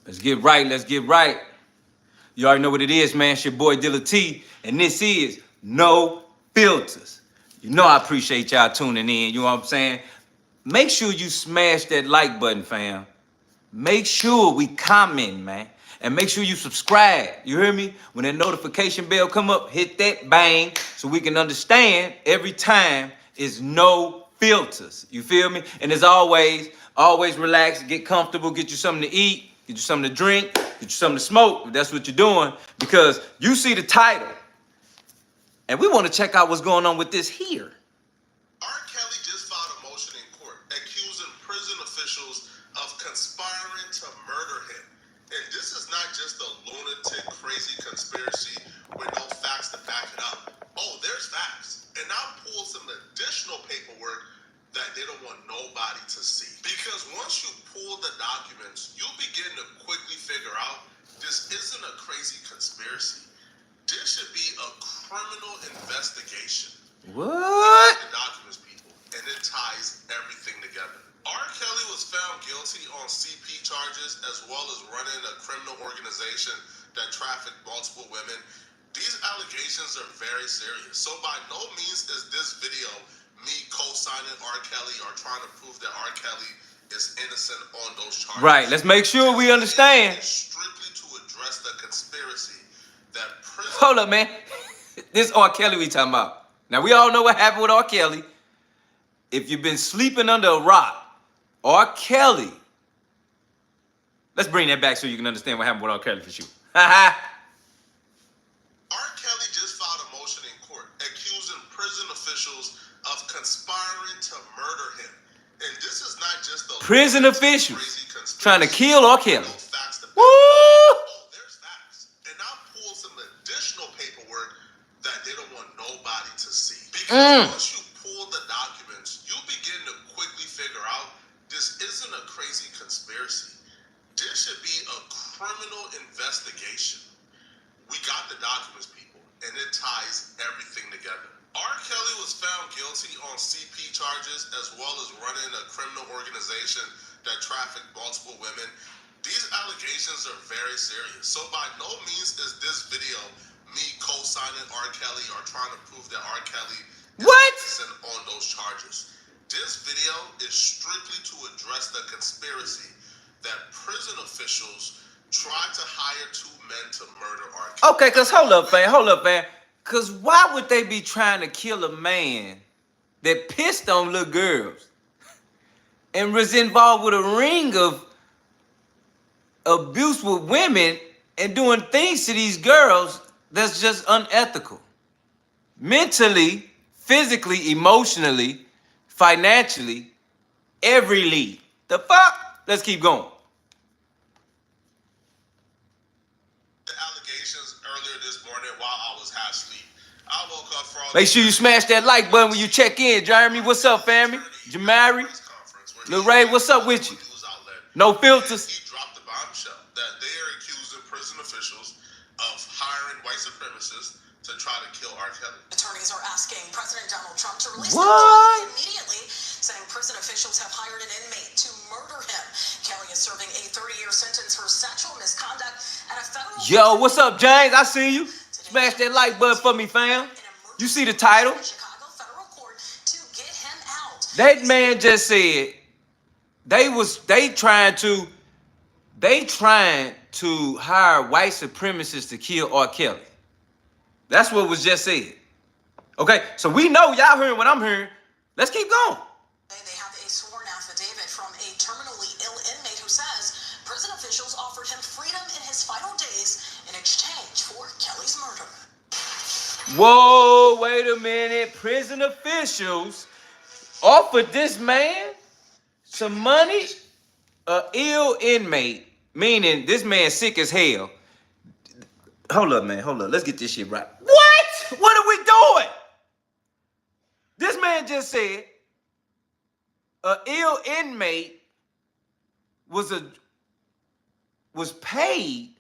Let's get right. Let's get right. You already know what it is, man. It's your boy Deala T, and this is No Filters. You know I appreciate y'all tuning in. You know what I'm saying? Make sure you smash that like button, fam. Make sure we comment, man. And make sure you subscribe. You hear me? When that notification bell come up, hit that bang so we can understand every time is no filters. You feel me? And as always relax, get comfortable, get you something to eat, get you something to drink, get you something to smoke, if that's what you're doing, because you see the title. And we want to check out what's going on with this here. R.Kelley just filed a motion in court accusing prison officials of conspiring to murder him. And this is not just a lunatic, crazy conspiracy with no facts to back it up. Oh, there's facts. And now pull some additional paperwork that they don't want nobody to see. Because once you pull the documents, you'll begin to quickly figure out this isn't a crazy conspiracy. This should be a criminal investigation. What? The documents, people, and it ties everything together. R.Kelley was found guilty on CP charges as well as running a criminal organization that trafficked multiple women. These allegations are very serious. So by no means is this video me co-signing R.Kelley or trying to prove that R.Kelley is innocent on those charges. Right. Let's make sure we understand. Strictly to address the conspiracy that prison. Hold up, man. This R.Kelley we talking about. Now, we all know what happened with R.Kelley. If you've been sleeping under a rock, R.Kelley. Let's bring that back so you can understand what happened with R.Kelley for sure. R.Kelley just filed a motion in court accusing prison officials of conspiring to murder him. And this is not just a prison officials trying to kill R.Kelley. Woo! Oh, there's facts. And now pull some additional paperwork that they don't want nobody to see. Because once you pull the documents, you begin to quickly figure out this isn't a crazy conspiracy. This should be a criminal investigation. We got the documents, people, and it ties everything together. R.Kelley was found guilty on CP charges as well as running a criminal organization that trafficked multiple women. These allegations are very serious. So by no means is this video me co-signing R.Kelley or trying to prove that R.Kelley is innocent on those charges. This video is strictly to address the conspiracy that prison officials tried to hire two men to murder R.Kelley. Okay, because hold up, fam. Because why would they be trying to kill a man that pissed on little girls and was involved with a ring of abuse with women and doing things to these girls that's just unethical? Mentally, physically, emotionally, financially, every. The fuck? Let's keep going. The allegations earlier this morning while I was half asleep. I woke up for all. Make sure you smash that like button when you check in. Jeremy, what's up, family? Jamari, Lil Ray, what's up with you? No filters. He dropped the bombshell that they are accusing prison officials of hiring white supremacists to try to kill R.Kelley. Attorneys are asking President Donald Trump to release what? Immediately, saying prison officials have hired an inmate to murder him. Kelley is serving a 30-year sentence for sexual misconduct at a federal. Yo, what's up, James? I see you. Smash that like button for me, fam. You see the title? Chicago federal court to get him out. That man just said they trying to hire white supremacists to kill R.Kelley. That's what was just said. Okay, so we know y'all hearing what I'm hearing. Let's keep going. They have a sworn affidavit from a terminally ill inmate who says prison officials offered him freedom in his final days in exchange for Kelley's murder. Whoa, wait a minute. Prison officials offered this man some money? An ill inmate, meaning this man's sick as hell. Hold up, man. Hold up. Let's get this shit right. What? What are we doing? This man just said an ill inmate was paid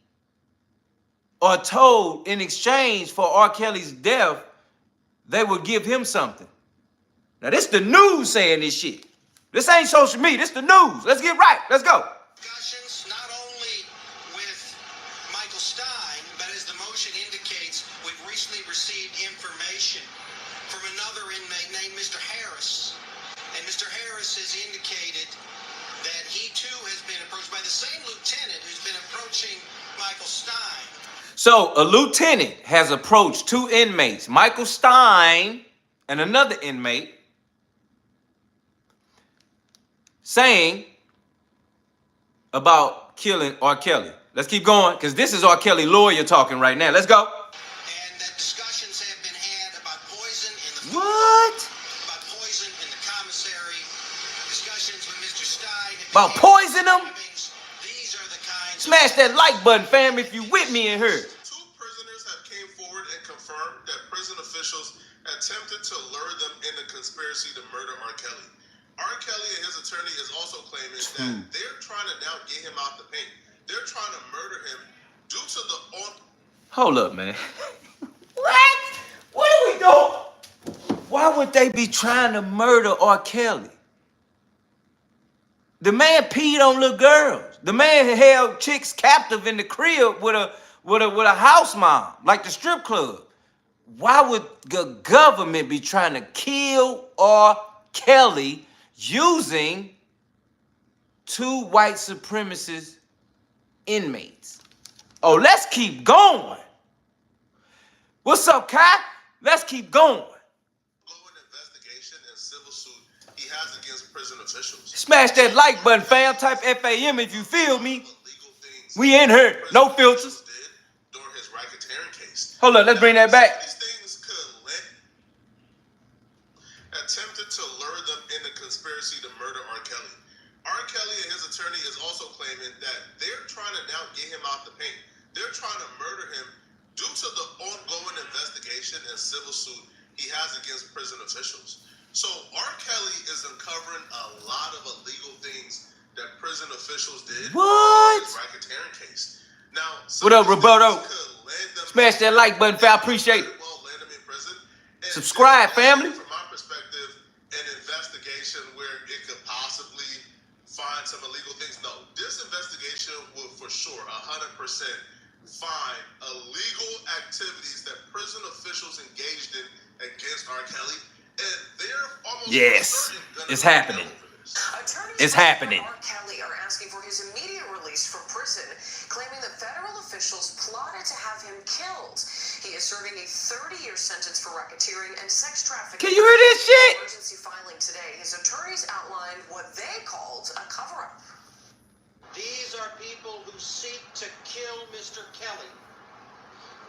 or told in exchange for R.Kelley's death, they would give him something. Now, this the news saying this shit. This ain't social media. This the news. Let's get right. Let's go. Discussions not only Michael Stein, but as the motion indicates, we've recently received information from another inmate named Mr. Harris. And Mr. Harris has indicated that he too has been approached by the same lieutenant who's been approaching Michael Stein. So a lieutenant has approached two inmates, Michael Stein and another inmate, saying about killing R.Kelley. Let's keep going, because this is R.Kelley lawyer talking right now. Let's go. And that discussions have been had about poison in the food, What? about poison in the commissary, discussions with Mr. Stein. About poison him? These are the kinds Smash that like button, fam, if you with me in here. Two prisoners have came forward and confirmed that prison officials attempted to lure them in a conspiracy to murder R.Kelley. R.Kelley and his attorney is also claiming that they're trying to now get him out the paint. They're trying to murder him due to the Hold up, man. What? What are we doing? Why would they be trying to murder R.Kelley? The man peed on little girls. The man held chicks captive in the crib with a house mom, like the strip club. Why would the government be trying to kill R.Kelley using two white supremacist inmates? Oh, let's keep going. What's up, Kai? Let's keep going. investigation and civil suit he has against prison officials. Smash that like button, fam. Type FAM if you feel me. We in here. No filters. During his racketeering case. Hold up, let's bring that back. These things could attempted to lure them in a conspiracy to murder R.Kelley. R.Kelley and his attorney is also claiming that they're trying to now get him out the paint. They're trying to murder him due to the ongoing investigation and civil suit he has against prison officials. So R.Kelley is uncovering a lot of illegal things that prison officials did. What? In his racketeering case. Now, what up, Roberto? Smash that like button, fam. I appreciate it. Land him in prison. Subscribe, family. From my perspective, an investigation where it could possibly find some illegal things. No, this investigation will for sure 100% find illegal activities that prison officials engaged in against R.Kelley, and they're almost it's happening. It's happening. R.Kelley are asking for his immediate release from prison, claiming that federal officials plotted to have him killed. He is serving a 30-year sentence for racketeering and sex trafficking. Can you hear this shit? Emergency filing today. His attorneys outlined what they called a cover-up. These are people who seek to kill Mr. Kelley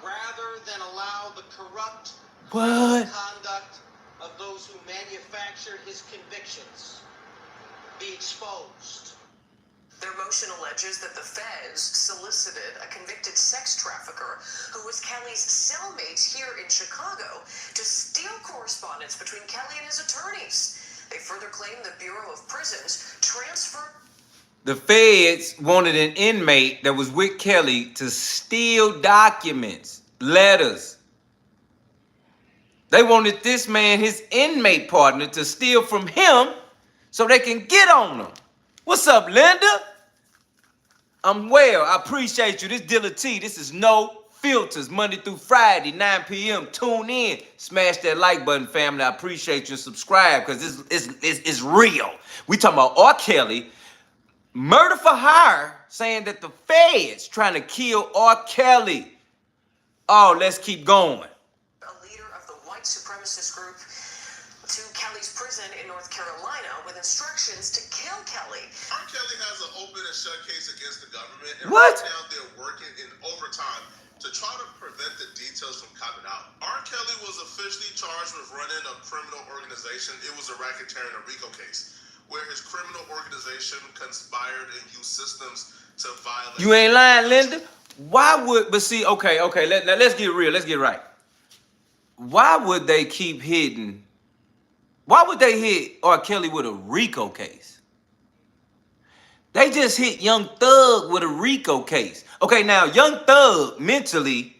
rather than allow the corrupt conduct of those who manufacture his convictions be exposed. Their motion alleges that the feds solicited a convicted sex trafficker who was Kelley's cellmate here in Chicago to steal correspondence between Kelley and his attorneys. They further claim the Bureau of Prisons transferred. The feds wanted an inmate that was with Kelley to steal documents, letters. They wanted this man, his inmate partner, to steal from him so they can get on him. What's up, Linda? I'm well. I appreciate you. This Deala T. This is No Filters, Monday through Friday, 9 p.m. Tune in. Smash that like button, family. I appreciate you. Subscribe, because it's real. We talking about R.Kelley. Murder for hire, saying that the feds trying to kill R.Kelley. Oh, let's keep going. A leader of the white supremacist group to Kelley's prison in North Carolina with instructions to kill Kelley. R.Kelley has an open and shut case against the government, and What? right now they're working in overtime to try to prevent the details from coming out. R.Kelley was officially charged with running a criminal organization. It was a racketeering, a RICO case, where his criminal organization conspired and used systems to violate. You ain't lying, Linda. Why would, but see, okay, let's get real, let's get right. Why would they keep hitting, why would they hit R.Kelley with a RICO case? They just hit Young Thug with a RICO case. Okay, now, Young Thug mentally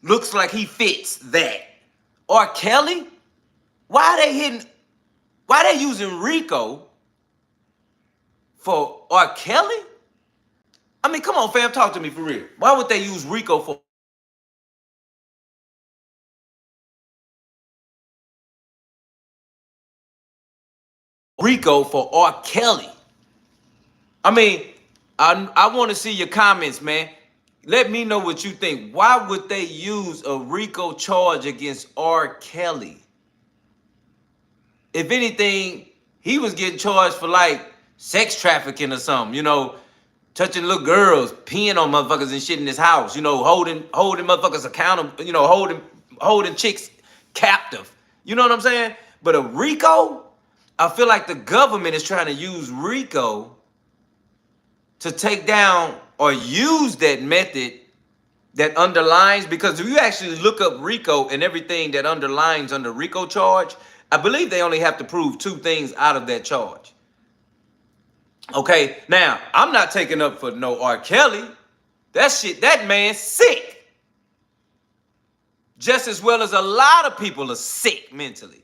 looks like he fits that. R.Kelley? Why they using RICO for R.Kelley? I mean, come on, fam, talk to me for real. Why would they use RICO for R. Kelley? I mean, I want to see your comments, man. Let me know what you think. Why would they use a RICO charge against R. Kelley? If anything, he was getting charged for like sex trafficking or something, you know, touching little girls, peeing on motherfuckers and shit in his house, you know, holding motherfuckers accountable, you know, holding chicks captive. You know what I'm saying? But a RICO, I feel like the government is trying to use RICO to take down or use that method that underlines, because if you actually look up RICO and everything that underlines under RICO charge, I believe they only have to prove two things out of that charge. Okay, now, I'm not taking up for no R. Kelley. That man's sick. Just as well as a lot of people are sick mentally.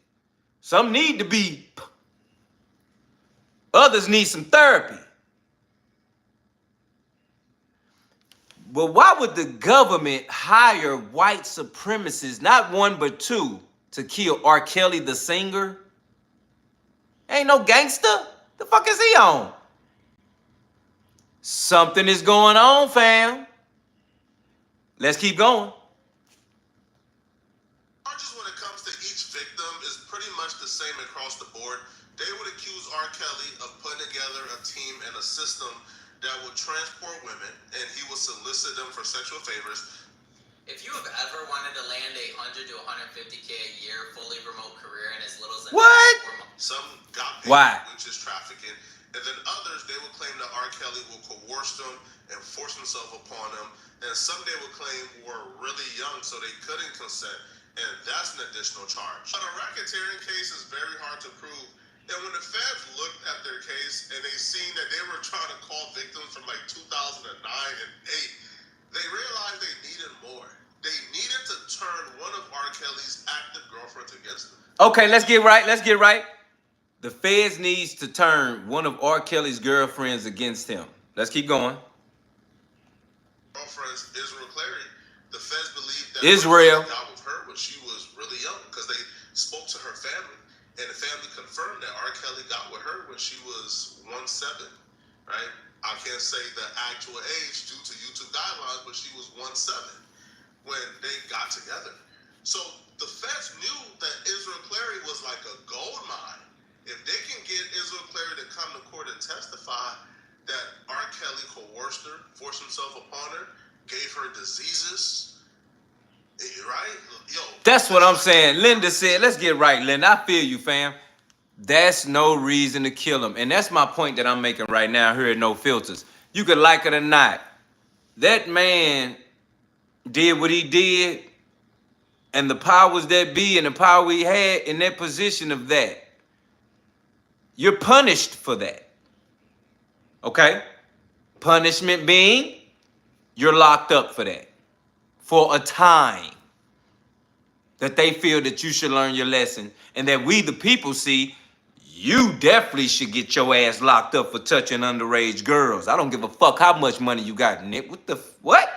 Some need to be, others need some therapy. But why would the government hire white supremacists, not one but two, to kill R. Kelley the singer? Ain't no gangster. The fuck is he on? Something is going on, fam. Let's keep going. Charges when it comes to each victim is pretty much the same across the board. They would accuse R. Kelley of putting together a team and a system that would transport women, and he would solicit them for sexual favors. If you have ever wanted to land a 100 to 150K a year fully remote career in as little as What? 4 months. Some got paid, Why? which is trafficking, and then others, they would claim that R. Kelley will coerce them and force himself upon them, and some they would claim were really young so they couldn't consent, and that's an additional charge. But a racketeering case is very hard to prove, and when the feds looked at their case and they seen that they were trying to call victims from like 2009 and 8, they realized they needed more. They needed to turn one of R. Kelley's active girlfriends against them. Okay, let's get right. The feds needs to turn one of R. Kelley's girlfriends against him. Let's keep going. Girlfriend's Israel Clary, the feds believed that Israel got with her when she was really young because they spoke to her family, and the family confirmed that R. Kelley got with her when she was 1'7", right? I can't say the actual age due to YouTube guidelines, but she was 1'7" when they got together. So the feds knew that Israel Clary was like a gold mine. If they can get Israel Clary to come to court and testify that R. Kelley coerced her, forced himself upon her, gave her diseases, right? Yo, That's what I'm saying. Linda said, let's get right, Linda. I feel you, fam. That's no reason to kill him. And that's my point that I'm making right now here at No Filters. You could like it or not. That man did what he did, and the powers that be and the power he had in that position of that. You're punished for that. Okay? Punishment being, you're locked up for that. For a time. That they feel that you should learn your lesson. And that we, the people, see, you definitely should get your ass locked up for touching underage girls. I don't give a fuck how much money you got, Nick. What?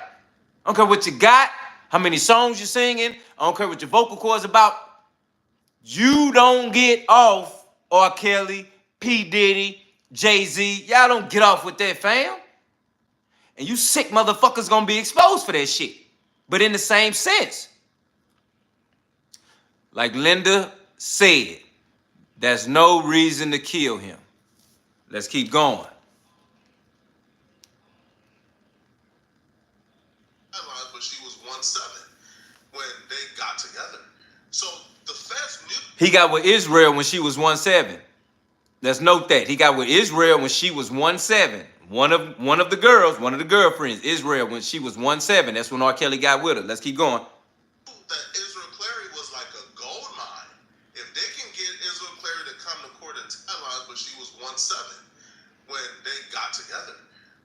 I don't care what you got, how many songs you're singing. I don't care what your vocal cords about. You don't get off R. Kelley, P. Diddy, Jay-Z. Y'all don't get off with that, fam. And you sick motherfuckers gonna be exposed for that shit. But in the same sense, like Linda said, there's no reason to kill him. Let's keep going. But she was 1'7" when they got together. So the feds knew. He got with Israel when she was 1'7". Let's note that. He got with Israel when she was 1'7". One of the girlfriends, Israel, when she was 1'7". That's when R. Kelley got with her. Let's keep going. That Israel Clary was like a gold mine. If they can get Israel Clary to come to court and tell but she was 1'7" when they got together.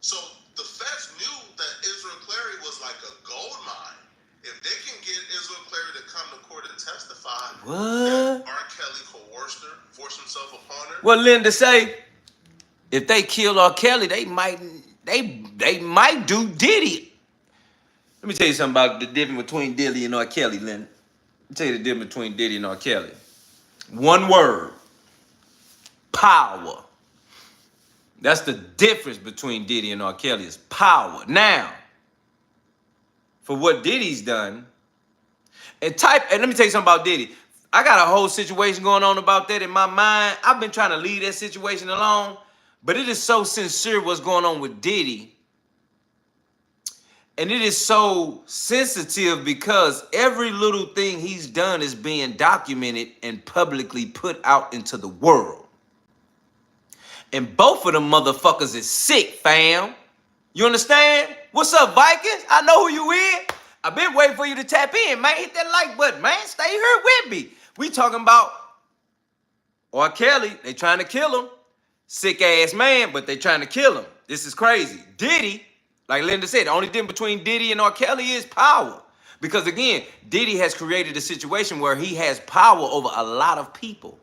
So the feds knew that Israel Clary was like a gold mine. If they can get Israel Clary to come to court and testify that R. Kelley coerced her, forced himself upon her. Well, Linda say, if they kill R. Kelley, they might they might do Diddy. Let me tell you something about the difference between Diddy and R.Kelley, Lynn. Let me tell you the difference between Diddy and R.Kelley. One word. Power. That's the difference between Diddy and R.Kelley is power. Now, for what Diddy's done, and let me tell you something about Diddy. I got a whole situation going on about that in my mind. I've been trying to leave that situation alone, but it is so sincere what's going on with Diddy. And it is so sensitive because every little thing he's done is being documented and publicly put out into the world. And both of them motherfuckers is sick, fam. You understand? What's up, Vikings? I know who you is. I've been waiting for you to tap in, man. Hit that like button, man. Stay here with me. We talking about R.Kelley. They trying to kill him. Sick ass man, but they trying to kill him. This is crazy. Diddy, like Linda said, the only difference between Diddy and R.Kelley is power. Because again, Diddy has created a situation where he has power over a lot of people.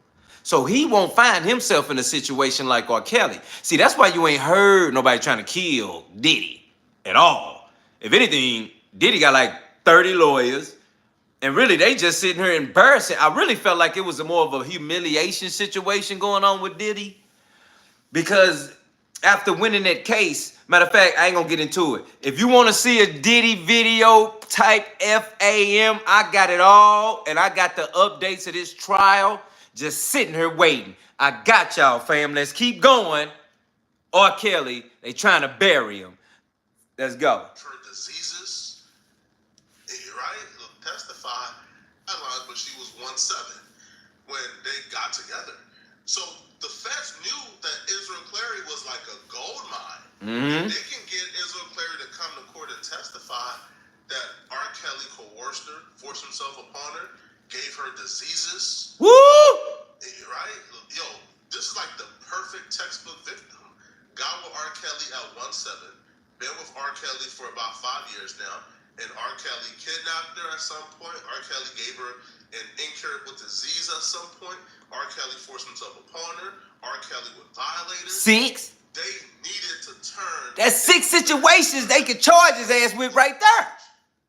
So he won't find himself in a situation like R.Kelley. See, that's why you ain't heard nobody trying to kill Diddy at all. If anything, Diddy got like 30 lawyers. And really, they just sitting here embarrassing. I really felt like it was more of a humiliation situation going on with Diddy. Because after winning that case, matter of fact, I ain't gonna get into it. If you want to see a Diddy video, type FAM. I got it all. And I got the updates of this trial. Just sitting here waiting. I got y'all, fam. Let's keep going. R.Kelley, they trying to bury him. Let's go. Her diseases, right? Testify, I lied, but she was 1-7 when they got together. So the feds knew that Israel Clary was like a gold mine. Mm-hmm. They can get Israel Clary to come to court and testify that R.Kelley coerced her, forced himself upon her, gave her diseases. Woo! Right? Yo, this is like the perfect textbook victim. Got with R.Kelley at 1-7, been with R.Kelley for about 5 years now, and R.Kelley kidnapped her at some point. R.Kelley gave her an incurable disease at some point. R.Kelley forced himself upon her. R.Kelley would violate her. 6. They needed to turn. That's 6 situations they could charge his ass with right there.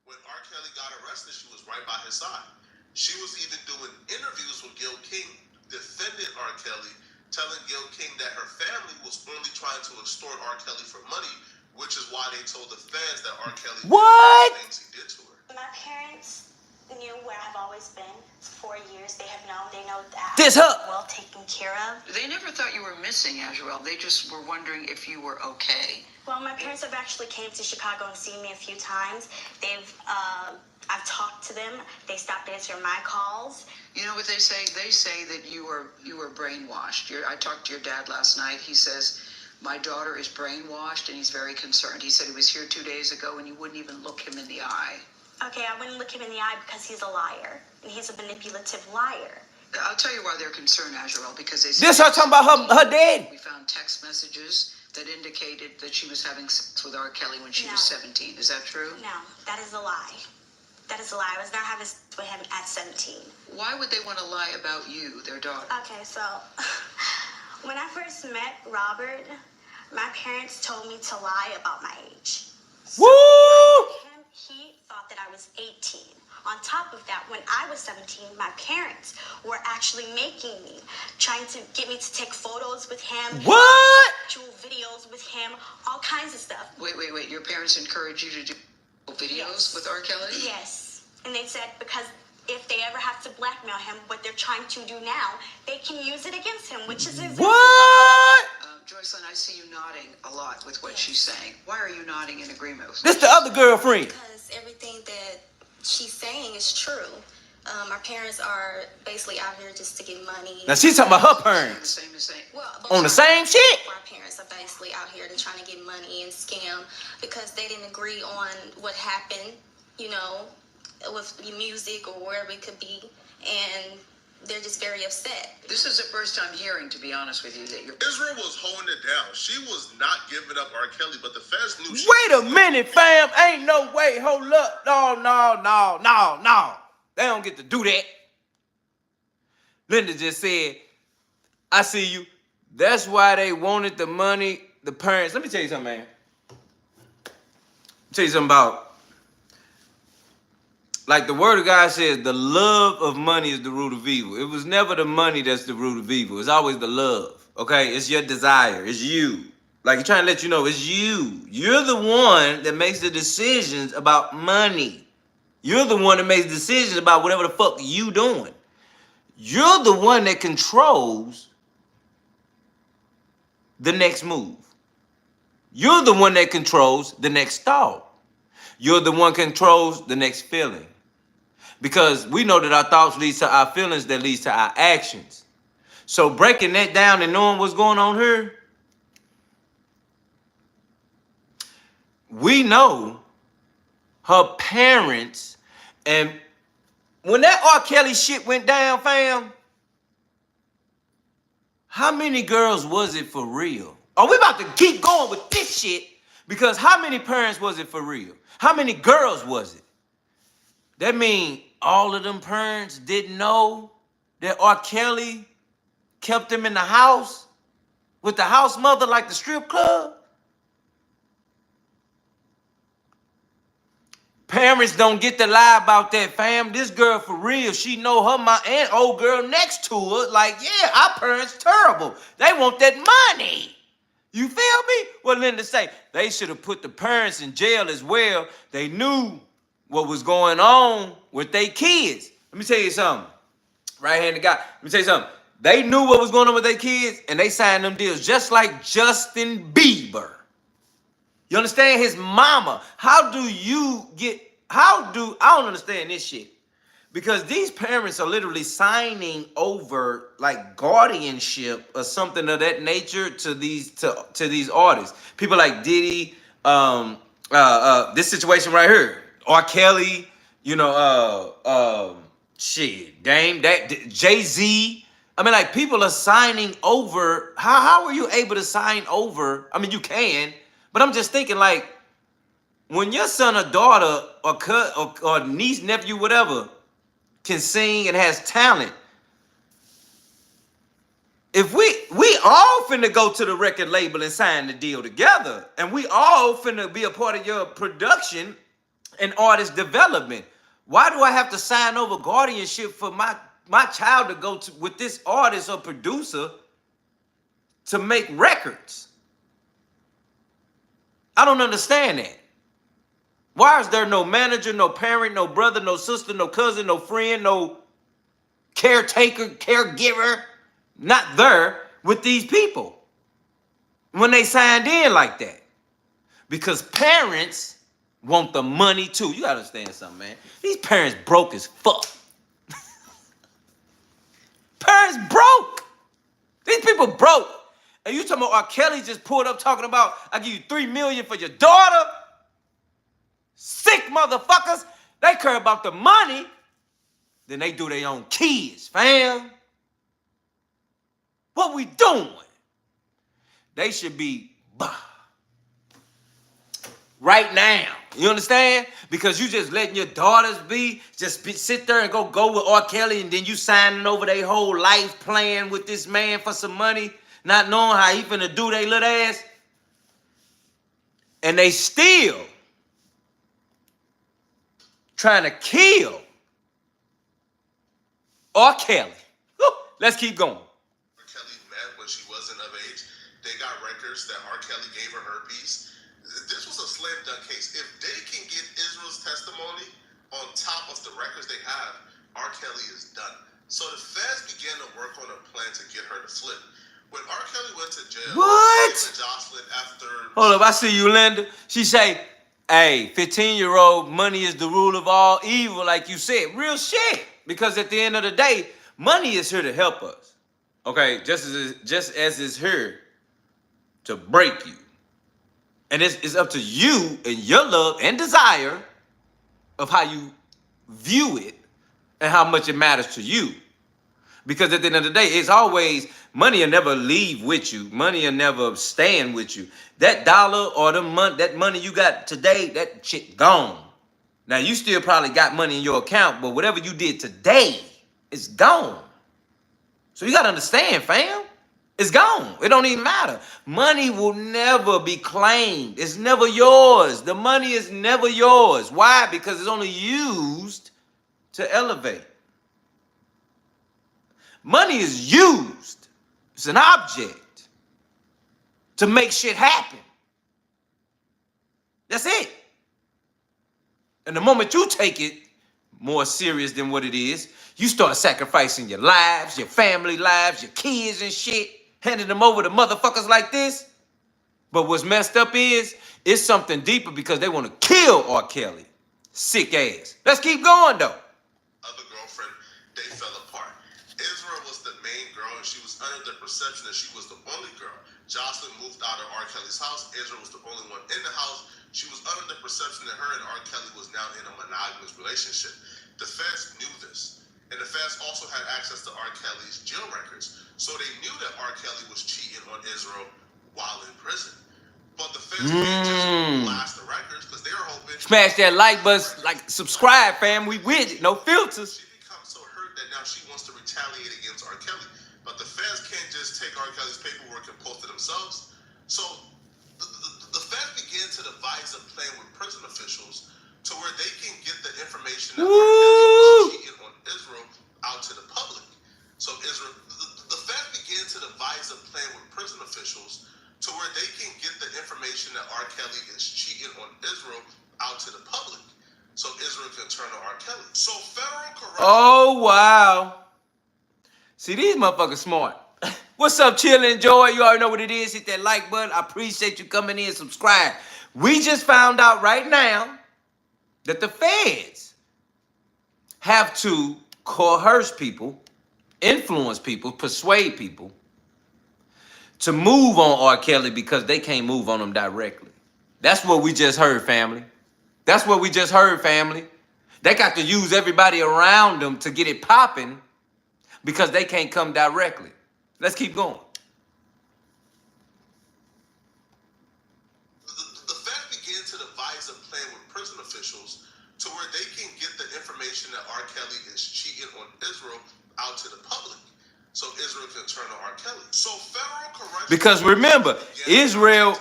When R.Kelley got arrested, she was right by his side. She was even doing interviews with Gil King, defending R.Kelley, telling Gil King that her family was only trying to extort R.Kelley for money, which is why they told the fans that R.Kelley What? did the things he did to her. My parents knew where I've always been for 4 years. They have known. They know that This I'm her. well taken care of. They never thought you were missing, Azrael. They just were wondering if you were okay. Well, my parents have actually came to Chicago and seen me a few times. I've talked to them. They stopped answering my calls. You know what they say? They say that you were brainwashed. I talked to your dad last night. He says, my daughter is brainwashed, and he's very concerned. He said he was here 2 days ago, and you wouldn't even look him in the eye. Okay, I wouldn't look him in the eye because he's a liar. And he's a manipulative liar. I'll tell you why they're concerned, Azrael, because they said... This her talking about her dad. We found text messages that indicated that she was having sex with R.Kelley when she No. was 17. Is that true? No, that is a lie. That is a lie. I was not having sex with him at 17. Why would they want to lie about you, their daughter? Okay, so when I first met Robert, my parents told me to lie about my age. So Woo! when I met him, he thought that I was 18. On top of that, when I was 17, my parents were actually making me, trying to get me to take photos with him. What? Actual videos with him, all kinds of stuff. Wait. Your parents encouraged you to do videos with R.Kelley? Yes. And they said because if they ever have to blackmail him, what they're trying to do now, they can use it against him, which is exactly What? Joycelyn, I see you nodding a lot with what she's saying. Why are you nodding in agreement with This the other girlfriend. Because everything that she's saying is true. Our parents are basically out here just to get money. Now she's talking about her the parents. same? Well, On the same shit. Our parents are basically out here to trying to get money and scam because they didn't agree on what happened, you know, with music or wherever it could be, and they're just very upset. This is the first time hearing, to be honest with you, that you're... Israel was holding it down. She was not giving up R.Kelley, but the feds knew she Wait a minute, fam. Ain't no way. Hold up. No. They don't get to do that. Linda just said, I see you. That's why they wanted the money. The parents. Let me tell you something, man. tell you something about, like the word of God says, the love of money is the root of evil. It was never the money that's the root of evil. It's always the love. Okay, it's your desire. It's you. Like he's trying to let you know, it's you. You're the one that makes the decisions about money. You're the one that makes decisions about whatever the fuck you doing. You're the one that controls the next move. You're the one that controls the next thought. You're the one controls the next feeling. Because we know that our thoughts lead to our feelings that leads to our actions. So breaking that down and knowing what's going on here, we know her parents, and when that R. Kelley shit went down, fam, how many girls was it for real? Are we about to keep going with this shit? Because how many parents was it for real? How many girls was it? That mean all of them parents didn't know that R. Kelley kept them in the house with the house mother like the strip club? Parents don't get to lie about that, fam. This girl for real, she know her mom and old girl next to her. Like, yeah, our parents terrible. They want that money. You feel me? Well, Linda say, they should have put the parents in jail as well. They knew what was going on with their kids. Let me tell you something. Right-handed guy. Let me tell you something. They knew what was going on with their kids, and they signed them deals just like Justin Bieber. You understand? His mama. I don't understand this shit. Because these parents are literally signing over like guardianship or something of that nature to these artists. People like Diddy, this situation right here, R. Kelley, you know, Dame, Jay-Z. I mean, like people are signing over. How are you able to sign over? I mean, you can, but I'm just thinking like when your son or daughter or niece, nephew, whatever, can sing and has talent. If we all finna go to the record label and sign the deal together, and we all finna be a part of your production and artist development, why do I have to sign over guardianship for my child to go with this artist or producer to make records? I don't understand that. Why is there no manager, no parent, no brother, no sister, no cousin, no friend, no caretaker, caregiver, not there with these people when they signed in like that? Because parents want the money too. You gotta understand something, man. These parents broke as fuck. Parents broke. These people broke. And you talking about R. Kelley just pulled up talking about, I give you $3 million for your daughter? Sick motherfuckers. They care about the money, then they do their own kids, fam. What we doing? They should be right now. You understand? Because you just letting your daughters sit there and go with R. Kelley, and then you signing over their whole life plan with this man for some money, not knowing how he finna do they little ass. And they still trying to kill R. Kelley. Let's keep going. R. Kelley met when she wasn't of age. They got records that R. Kelley gave her herpes. This was a slam dunk case. If they can get Israel's testimony on top of the records they have, R. Kelley is done. So the feds began to work on a plan to get her to flip. When R. Kelley went to jail, what? Jocelyn after. Hold up, I see you, Linda. She say, hey, 15-year-old, money is the rule of all evil, like you said. Real shit. Because at the end of the day, money is here to help us. Okay, just as it's here to break you. And it's up to you and your love and desire of how you view it and how much it matters to you. Because at the end of the day, it's always, money will never leave with you. Money will never stand with you. That dollar or that money you got today, that shit gone. Now, you still probably got money in your account, but whatever you did today is gone. So you got to understand, fam. It's gone. It don't even matter. Money will never be claimed. It's never yours. The money is never yours. Why? Because it's only used to elevate. Money is used. It's an object to make shit happen. That's it. And the moment you take it more serious than what it is, you start sacrificing your lives, your family lives, your kids and shit, handing them over to motherfuckers like this. But what's messed up is, it's something deeper because they want to kill R. Kelley. Sick ass. Let's keep going though. Other girlfriend, they fell apart. Israel was the main girl, and she was under the perception that she was the only girl. Jocelyn moved out of R. Kelley's house. Israel was the only one in the house. She was under the perception that her and R. Kelley was now in a monogamous relationship. The feds knew this, and the feds also had access to R. Kelley's jail records, so they knew that R. Kelley was cheating on Israel while in prison. But the feds can't just blast the records because they're hoping. Smash that like button, like subscribe, fam. We with it. No filters. She becomes so hurt that now she wants to retaliate against R. Kelley. But the feds can't just take R. Kelley's paperwork and post it themselves. So the feds began to devise a plan with prison officials to where they can get the information that R. Kelley was cheating on Israel out to the public. So the feds began to devise a plan with prison officials to where they can get the information that R. Kelley is cheating on Israel out to the public, so Israel can turn on R. Kelley. So federal corrupt. Oh, wow. See, these motherfuckers smart. What's up, chill and enjoy? You already know what it is. Hit that like button. I appreciate you coming in. Subscribe. We just found out right now that the feds have to coerce people, influence people, persuade people to move on R. Kelley because they can't move on him directly. That's what we just heard, family. That's what we just heard, family. They got to use everybody around them to get it popping because they can't come directly. Let's keep going. The feds began to devise a plan with prison officials to where they can get the information that R. Kelley is cheating on Israel out to the public, so Israel can turn on R. Kelley. So federal correction. Because remember, Israel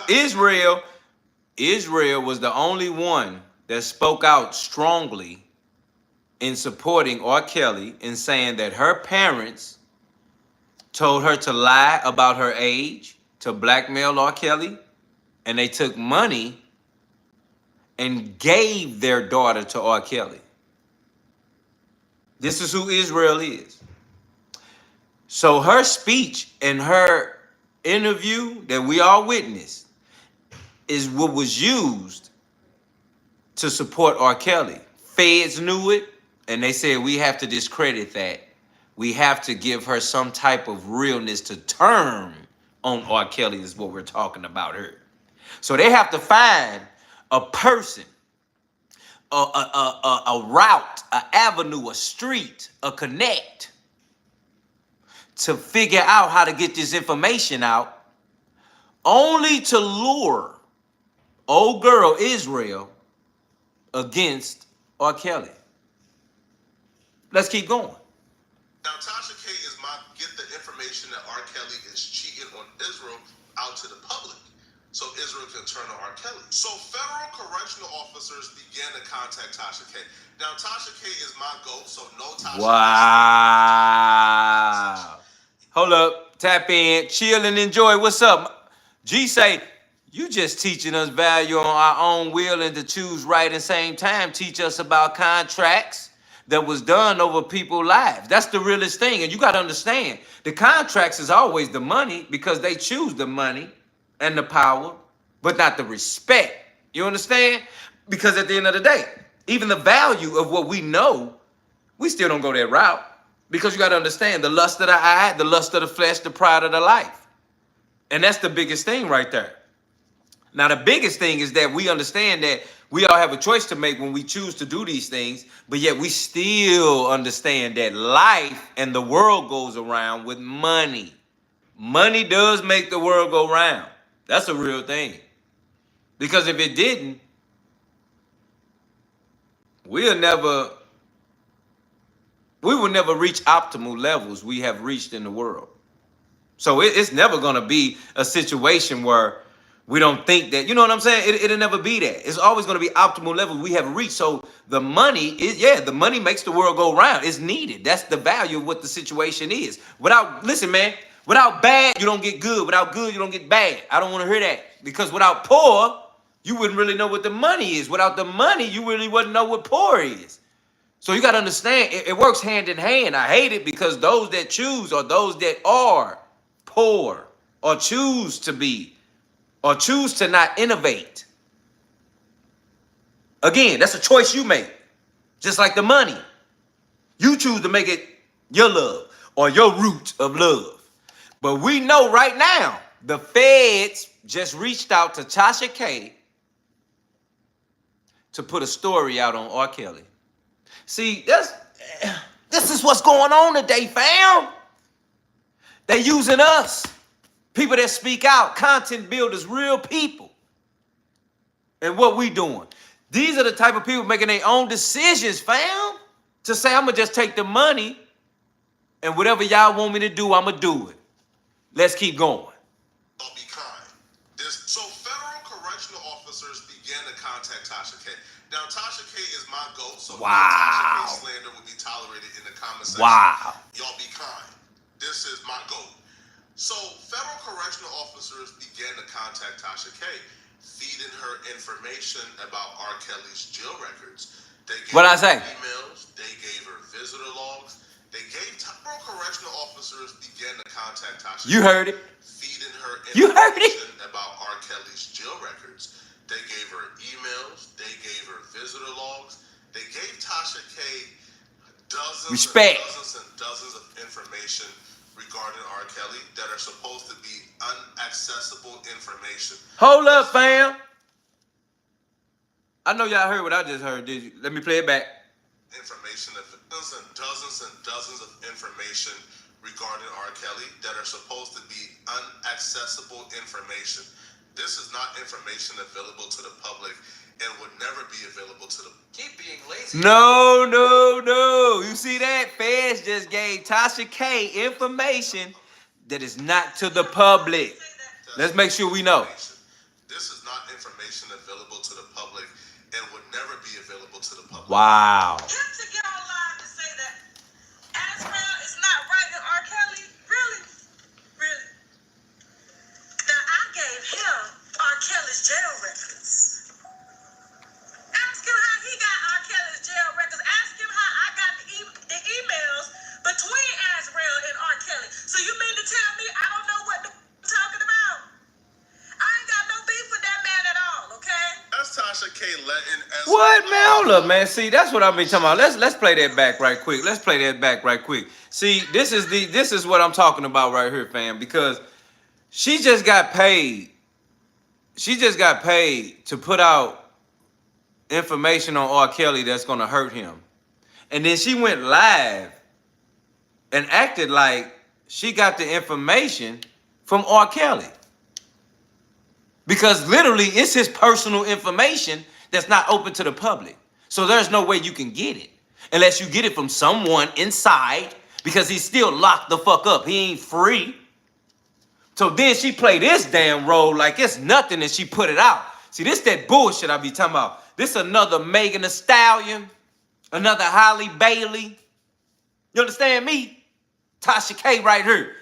was the only one that spoke out strongly in supporting R. Kelley and saying that her parents told her to lie about her age to blackmail R. Kelley, and they took money and gave their daughter to R. Kelley. This is who Israel is. So her speech and her interview that we all witnessed is what was used to support R. Kelley. Feds knew it, and they said, we have to discredit that. We have to give her some type of realness to turn on R. Kelley is what we're talking about here. So they have to find a person, a route, an avenue, a street, a connect to figure out how to get this information out, only to lure old girl Israel against R. Kelley. Let's keep going. Now, Tasha K is my get the information that R. Kelley is cheating on Israel out to the public, so Israel can turn on R. Kelley. So federal correctional officers began to contact Tasha K. Now, Tasha K is my GOAT, so no Tasha K. Wow. Hold up. Tap in. Chill and enjoy. What's up? G say, you just teaching us value on our own will and to choose right at the same time. Teach us about contracts that was done over people's lives. That's the realest thing. And you got to understand, the contracts is always the money because they choose the money and the power, but not the respect. You understand? Because at the end of the day, even the value of what we know, we still don't go that route. Because you got to understand the lust of the eye, the lust of the flesh, the pride of the life. And that's the biggest thing right there. Now, the biggest thing is that we understand that we all have a choice to make when we choose to do these things, but yet we still understand that life and the world goes around with money. Money does make the world go round. That's a real thing. Because if it didn't, we would never reach optimal levels we have reached in the world. So it's never going to be a situation where we don't think that, you know what I'm saying? It'll never be that. It's always going to be optimal level we have reached. So the money is, yeah, the money makes the world go round. It's needed. That's the value of what the situation is. Listen, man, without bad, you don't get good. Without good, you don't get bad. I don't want to hear that. Because without poor, you wouldn't really know what the money is. Without the money, you really wouldn't know what poor is. So you got to understand, it works hand in hand. I hate it because those that choose are those that are poor or choose to be or choose to not innovate. Again, that's a choice you make. Just like the money. You choose to make it your love or your root of love. But we know right now, the feds just reached out to Tasha K to put a story out on R.Kelley. See, this is what's going on today, fam. They using us. People that speak out, content builders, real people. And what we doing? These are the type of people making their own decisions, fam. To say, I'm going to just take the money and whatever y'all want me to do, I'm going to do it. Let's keep going. I'll be kind. So federal correctional officers began to contact Tasha K. Now, Tasha K is my GOAT, so wow. Tasha K slander will be tolerated in the comment section. Wow. Y'all be kind. This is my GOAT. So federal correctional officers began to contact Tasha K, feeding her information about R.Kelley's jail records. They gave what I her say? emails. They gave her visitor logs. Federal correctional officers began to contact Tasha. You heard it. Feeding her you heard it about R.Kelley's jail records. They gave her emails. They gave her visitor logs. They gave Tasha K dozens and dozens of information regarding R.Kelley that are supposed to be unaccessible information. Hold up, fam. I know y'all heard what I just heard, did you? Let me play it back. Information of dozens and dozens of information regarding R.Kelley that are supposed to be unaccessible information. This is not information available to the public and would never be available to the... Keep being lazy. No. You see that? Feds just gave Tasha K information that is not to the public. Let's make sure we know. This is not information available to the public and would never be available to the public. Wow. Him to get online to say that Azrael is not writing R.Kelley? Really? Really? Now, I gave him R.Kelley's jail records. Ask him how he got R.Kelley's jail records. Ask him how I got the emails between Azrael and R.Kelley. So you mean to tell me I don't know what the talking about? I ain't got no beef with that man at all, okay? That's Tasha K letting Azrael... What, man? Hold up, man. See, that's what I've been talking about. Let's play that back right quick. See, this is what I'm talking about right here, fam, because she just got paid. She just got paid to put out information on R.Kelley that's gonna hurt him. And then she went live and acted like she got the information from R.Kelley. Because literally it's his personal information that's not open to the public. So there's no way you can get it unless you get it from someone inside, because he's still locked the fuck up. He ain't free. So then she played this damn role like it's nothing and she put it out. See, this that bullshit I be talking about. This another Megan Thee Stallion, another Holly Bailey. You understand me? Tasha K right here.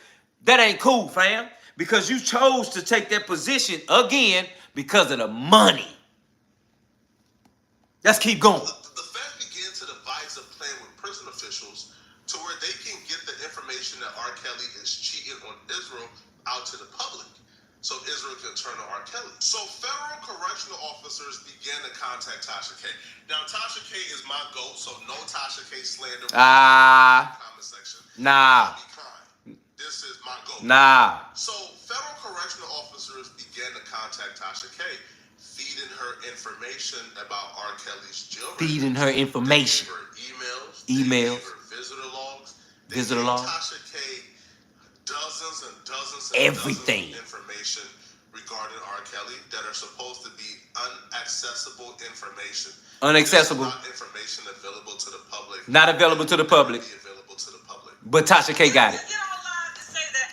That ain't cool, fam. Because you chose to take that position again because of the money. Let's keep going. The feds began to devise a plan with prison officials to where they can get the information that R.Kelley is cheating on Israel out to the public, so Israel can turn to R.Kelley. So federal correctional officers began to contact Tasha K. Now, Tasha K is my GOAT, so no Tasha K slander in the comment section. Nah. Be kind. This is my GOAT. Nah. So federal correctional officers began to contact Tasha K, feeding her information about R.Kelley's jail records. Feeding her information. They gave her emails. Emails. They gave her visitor logs. They Visitor gave logs. Tasha K dozens and dozens and everything. dozens of information regarding R.Kelley that are supposed to be unaccessible information. Unaccessible. Not information available to the public. Not available to the public. Be available to the public. But Tasha K got it. Get online to say that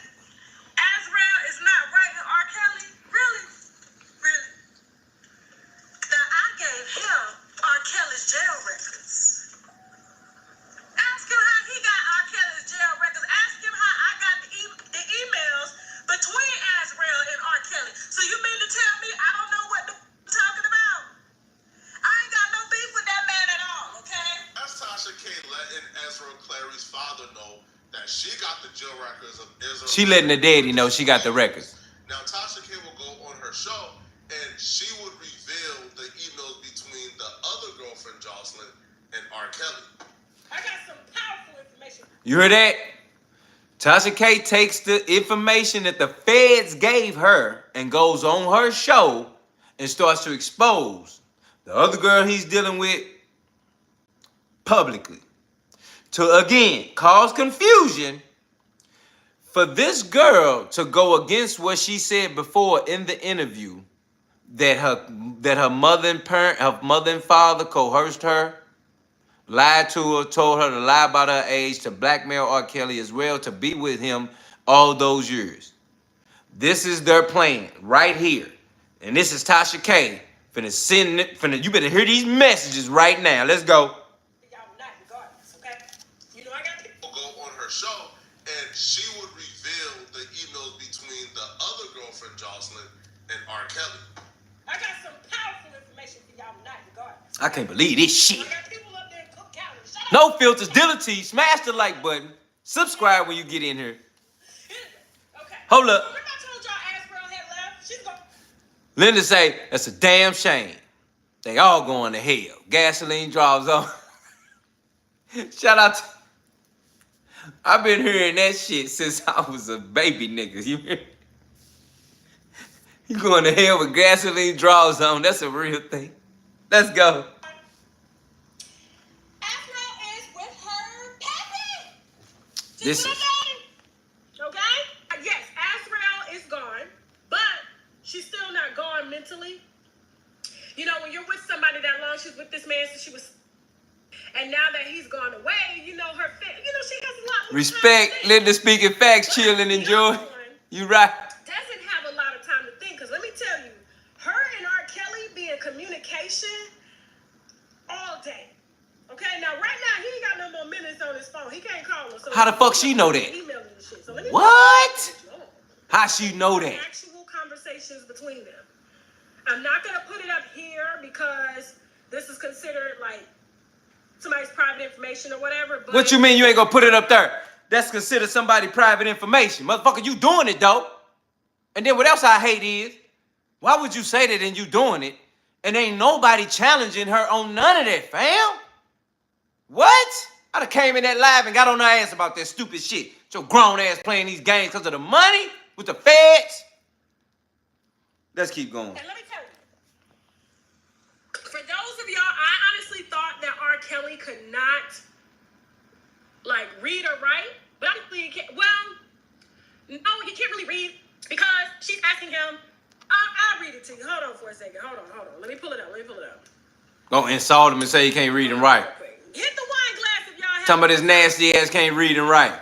father know that she got the jail records of Israel. She letting the daddy know she got the records. Now, Tasha K will go on her show, and she would reveal the emails between the other girlfriend, Jocelyn, and R.Kelley. I got some powerful information. You heard that? Tasha K takes the information that the feds gave her and goes on her show and starts to expose the other girl he's dealing with publicly. To, again, cause confusion for this girl to go against what she said before in the interview, that her mother and father coerced her, lied to her, told her to lie about her age, to blackmail R.Kelley as well, to be with him all those years. This is their plan right here. And this is Tasha K. Finna send it, you better hear these messages right now. Let's go. Y'all not regardless, okay? You know I got people. Go on her show, and she would reveal the emails between the other girlfriend, Jocelyn, and R.Kelley. I got some powerful information for y'all not regardless. I can't believe this shit. I got people up there in Cook County. Shut up. No filters, Deala T. Smash the like button. Subscribe when you get in here. Okay. Hold up. So remember I told y'all Asbro had left? She's going. Linda say, that's a damn shame. They all going to hell. Gasoline draws on. Shout out to... I've been hearing that shit since I was a baby nigga. You hear? You going to hell with gasoline draws on. That's a real thing. Let's go. Afro is with her pappy. This is... Okay? Yes, Asriel is gone, but she's still not gone mentally. You know, when you're with somebody that long, she's with this man since she was... And now that he's gone away, you know, she has a lot more Respect, time to think. Linda speaking facts, chill and enjoy. You right. Doesn't have a lot of time to think, because let me tell you, her and R.Kelley be in communication all day. Okay, now right now he ain't got no more minutes on his phone. He can't call her. So How the fuck she know that? Email and shit. So let me What? How she know that? Actual conversations between them. I'm not gonna put it up here because this is considered like somebody's private information or whatever. But What you mean you ain't gonna put it up there? That's considered somebody private information. Motherfucker, you doing it though. And then what else I hate is, why would you say that and you doing it and ain't nobody challenging her on none of that, fam? What? I done came in that live and got on her ass about that stupid shit. Your grown ass playing these games because of the money with the feds. Let's keep going. And let me tell you, for those of y'all, I honestly thought that R.Kelley could not, like, read or write. But honestly, he can't. Well, no, he can't really read because she's asking him. I'll read it to you. Hold on for a second. Hold on. Let me pull it up. Go insult him and say he can't read and write. Hit the wine glass if y'all have. Talking about his nasty ass can't read and write.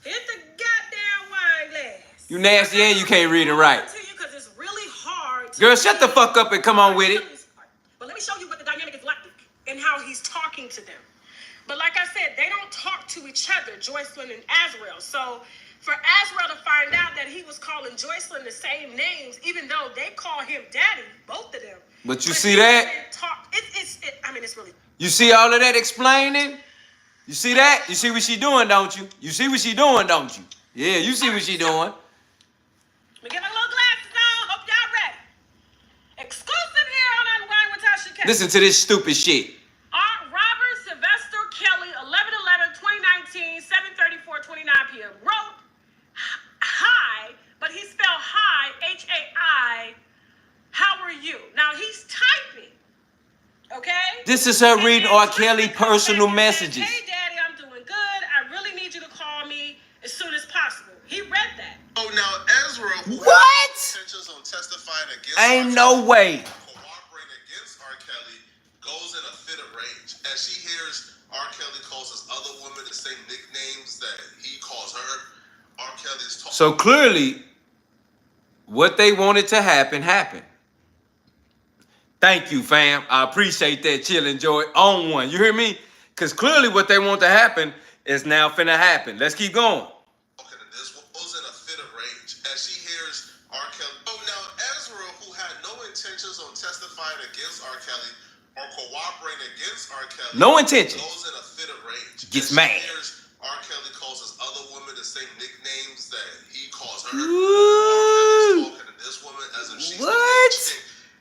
Hit the goddamn wine glass. You nasty and you can't read and write. Because it's really hard. Girl, shut the fuck up and come on with it. But let me show you what the dynamic is like and how he's talking to them. But like I said, they don't talk to each other, Joycelyn and Asriel. So for Asriel to find out that he was calling Joycelyn the same names, even though they call him daddy, both of them. But you see that? It's really... You see all of that explaining? You see that? You see what she doing, don't you? You see what she doing, don't you? Yeah, you see what she doing. Let me get my little glasses on. Hope y'all ready. Exclusive here on Unwind with Tasha K. Listen to this stupid shit. Robert Sylvester Kelley, 11/11/2019, 7:34:29 p.m. wrote hi, but he spelled hi, H-A-I. How are you? Now he's typing. Okay? This is her reading R.Kelley personal messages. Hey, Daddy, I'm doing good. I really need you to call me as soon as possible. He read that. Oh, now Ezra, who What? has intentions on testifying against Ain't no way. cooperating against R.Kelley, goes in a fit of rage as she hears R.Kelley calls his other woman the same nicknames that he calls her. R.Kelley's talking. So clearly, what they wanted to happen, happened. Thank you, fam. I appreciate that. Chill, enjoy. On one. You hear me? Because clearly what they want to happen is now finna happen. Let's keep going. This was in a fit of rage as she hears R.Kelley. Oh, now Ezra, who had no intentions on testifying against R.Kelley or cooperating against R.Kelley, No intention. goes in a fit of rage. Gets as mad. She hears R.Kelley Ooh. Talking to this woman as if she's what?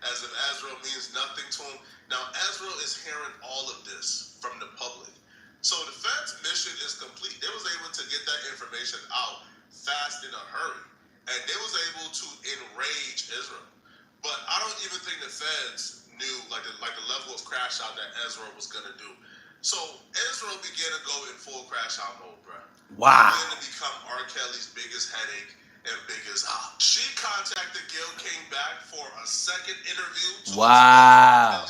As if Azrael means nothing to him. Now, Azrael is hearing all of this from the public. So the Fed's mission is complete. They was able to get that information out fast in a hurry. And they was able to enrage Israel. But I don't even think the Feds knew like the level of crash out that Israel was going to do. So Israel began to go in full crash out mode, bro. Wow. Began to become R.Kelley's biggest headache and biggest op. She contacted Gayle King back for a second interview. Wow.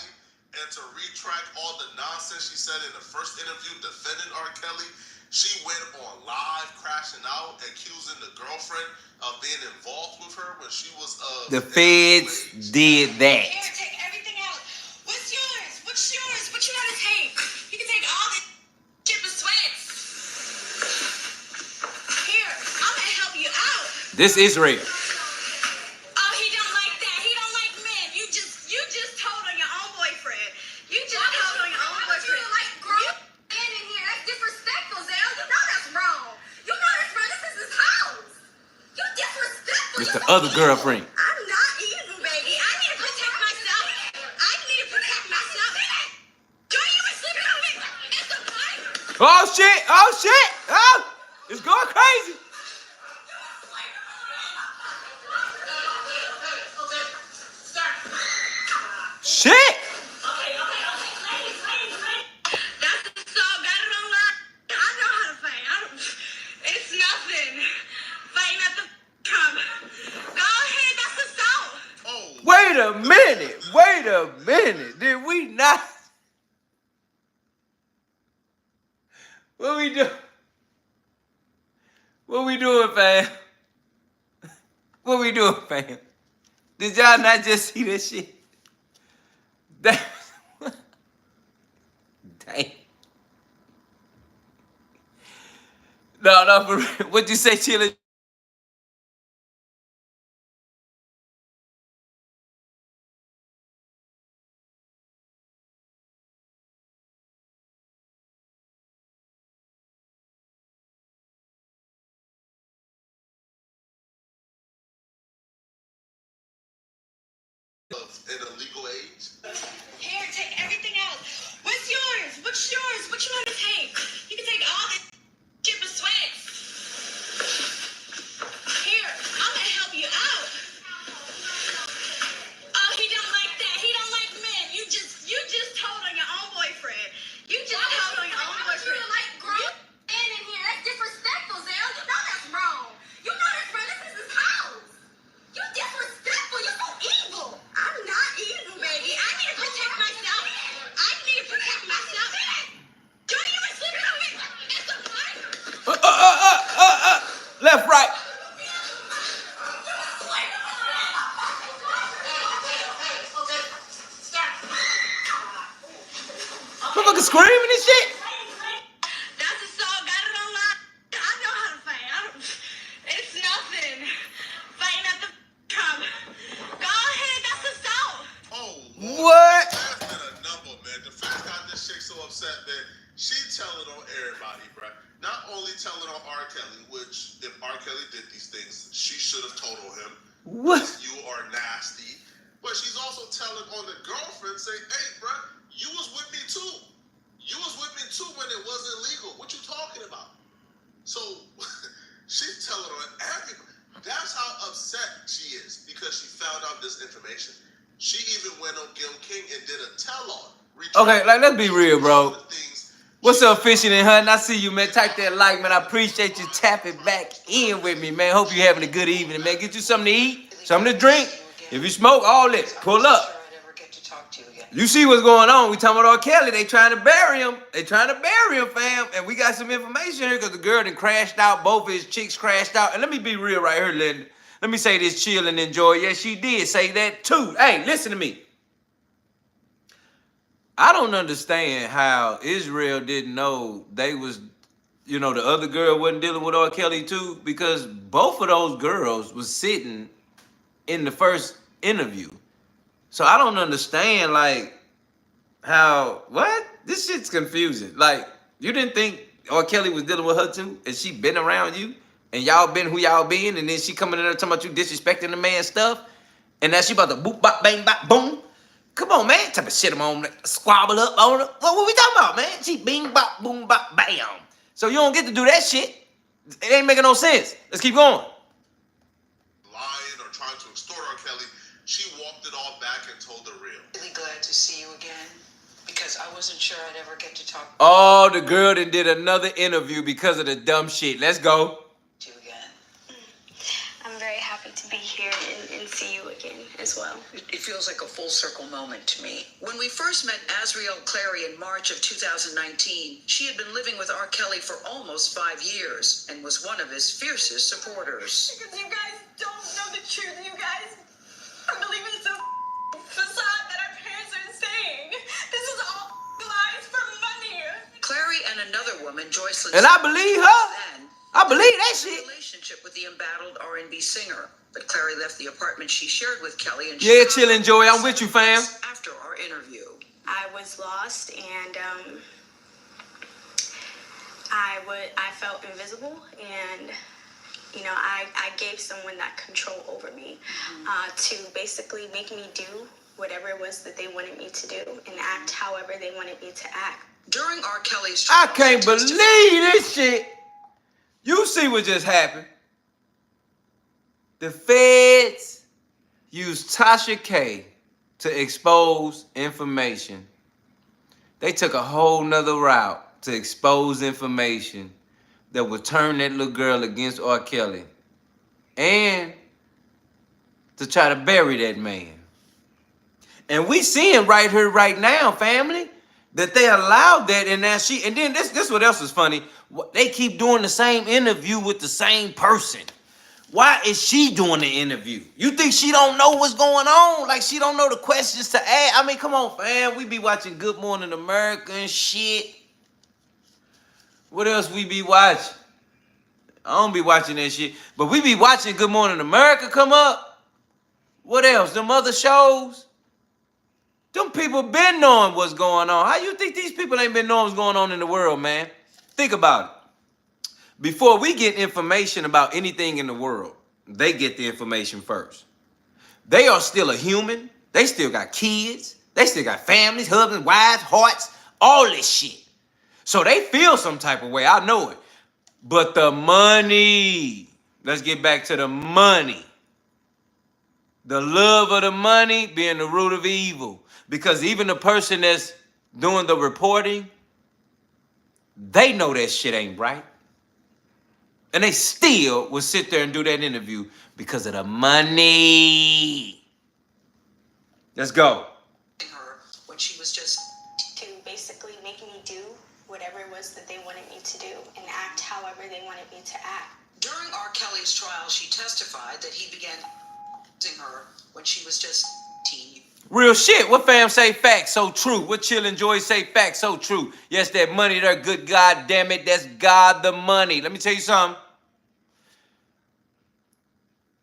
And to retract all the nonsense she said in the first interview defending R.Kelley. She went on live crashing out, accusing the girlfriend of being involved with her when she was the feds did that. Here, take everything else. What's yours? What's yours? What you gotta take? You can take all this shit with sweats. Here, I'm gonna help you out. This Israel. Oh, he don't like that. He don't like men. You just told on your own boyfriend. You just told on your own boyfriend. You like grown men in here. That's disrespectful, Zell. You know that's wrong. You know that's wrong. This is his house. You disrespectful. It's the other girlfriend. I'm not evil, baby. I need to protect myself. I need to protect myself. Joy, you been sleeping on me. It's a fight. Oh shit! Oh shit! Oh, it's going crazy. Shit! That's the song. Got it online. I know how to fight. It's nothing. Fighting at the come. Go ahead. That's the song. Oh. Wait a minute. Wait a minute. Did we not? What we do? What we doing, fam? What we doing, fam? Did y'all not just see this shit? That, dang. No, for real. What'd you say, Chilla? In a legal age. Here, take everything else. What's yours? What's yours? What you want to take? You can take all this shit with sweats. Here, I'm gonna help you out. Oh, he don't like that. He don't like men. You just told on your own boyfriend. You just told on your own boyfriend. You like grown men in here. That's disrespectful, Zell. You know that's wrong. You know that's wrong. This is his house. You disrespectful. You're so evil. I'm not evil, baby. I need to protect myself. I need to protect myself. Johnny, you been sleeping on me. It's a fight. Left, right. Motherfucker screaming and shit. That's the song. Got it online. I know how to fight. It's nothing. Fighting at the come. Go ahead. That's the song. Oh, What? That's been a number, man. The Feds got this chick so upset, man. She telling on everybody, bro. Not only telling on R.Kelley, which if R.Kelley did these things, she should have told on him. What? You are nasty. But she's also telling on the girlfriend, saying, hey, bro, you was with me too. You was with me too when it wasn't legal. What you talking about? So she's telling on everybody. That's how upset she is because she found out this information. She even went on Gayle King and did a tell-on. Okay, like let's be real, bro. What's up, fishing and hunting? I see you, man. Type that like, man. I appreciate you tapping back in with me, man. Hope you having a good evening, man. Get you something to eat, something to drink. If you smoke, all this, pull up. You see what's going on. We talking about R.Kelley. They trying to bury him. They trying to bury him, fam. And we got some information here because the girl done crashed out. Both of his chicks crashed out. And let me be real right here, Linda. Let me say this, chill and enjoy. Yes, she did say that too. Hey, listen to me. I don't understand how Israel didn't know they was, the other girl wasn't dealing with R.Kelley too, because both of those girls was sitting in the first interview. So I don't understand, like, how, what? This shit's confusing. Like, you didn't think R.Kelley was dealing with her too? And she been around you? and y'all been who y'all been, and then she coming in there talking about you disrespecting the man's stuff, and now she about to boop, bop, bang, bop, boom. Come on, man. Type of shit I'm on, squabble up on her. What we talking about, man? She bing, bop, boom, bop, bam. So you don't get to do that shit. It ain't making no sense. Let's keep going. Lying or trying to extort R. Kelley, she walked it all back and told the real. Really glad to see you again because I wasn't sure I'd ever get to talk Oh, the girl that did another interview because of the dumb shit. Let's go. to you again. I'm very happy to be here and see you again as well. It feels like a full circle moment to me. When we first met R.Kelley in March of 2019, she had been living with R. Kelley for almost 5 years and was one of his fiercest supporters. Because you guys don't know the truth. You guys are believing some facade that our parents are saying. This is all lies for money. Clary and another woman, Joyce, And I believe her. then I believe that a shit. relationship with the embattled R&B singer. But Clary left the apartment she shared with Kelley and Yeah, chillin', Joey. I'm with you, fam. after our interview. I was lost and I felt invisible, and you know I gave someone that control over me to basically make me do whatever it was that they wanted me to do and act however they wanted me to act. During R. Kelley's I trial, can't she believe testified- this shit. You see what just happened? The feds used Tasha K to expose information. They took a whole nother route to expose information that would turn that little girl against R. Kelley and to try to bury that man. And we seeing right here, right now, family, that they allowed that, and now and then this what else is funny. They keep doing the same interview with the same person. Why is she doing the interview? You think she don't know what's going on? Like she don't know the questions to ask? I mean, come on, fam. We be watching Good Morning America and shit. What else we be watching? I don't be watching that shit. But we be watching Good Morning America come up. What else? Them other shows? Them people been knowing what's going on. How you think these people ain't been knowing what's going on in the world, man? Think about it. Before we get information about anything in the world, they get the information first. They are still a human. They still got kids. They still got families, husbands, wives, hearts, all this shit. So they feel some type of way. I know it. But the money, let's get back to the money. The love of the money being the root of evil. Because even the person that's doing the reporting, they know that shit ain't right. And they still will sit there and do that interview because of the money. Let's go. her when she was just To basically make me do whatever it was that they wanted me to do and act however they wanted me to act. during R. Kelley's trial. She testified that he began using her when she was just 18. Real shit. What fam say facts so true? What Chill and Joy say facts so true? Yes, that money there, good God damn it. That's God the money. Let me tell you something.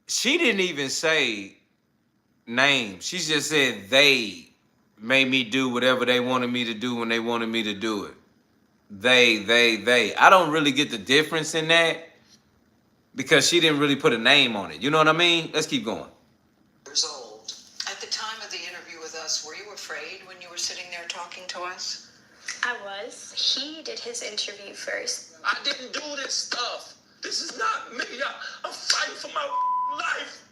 She didn't even say names. She just said they made me do whatever they wanted me to do when they wanted me to do it. They. I don't really get the difference in that because she didn't really put a name on it. You know what I mean? Let's keep going. Years old. At the time of the interview with us, were you afraid when you were sitting there talking to us? I was. He did his interview first. I didn't do this stuff. This is not me. I'm fighting for my life.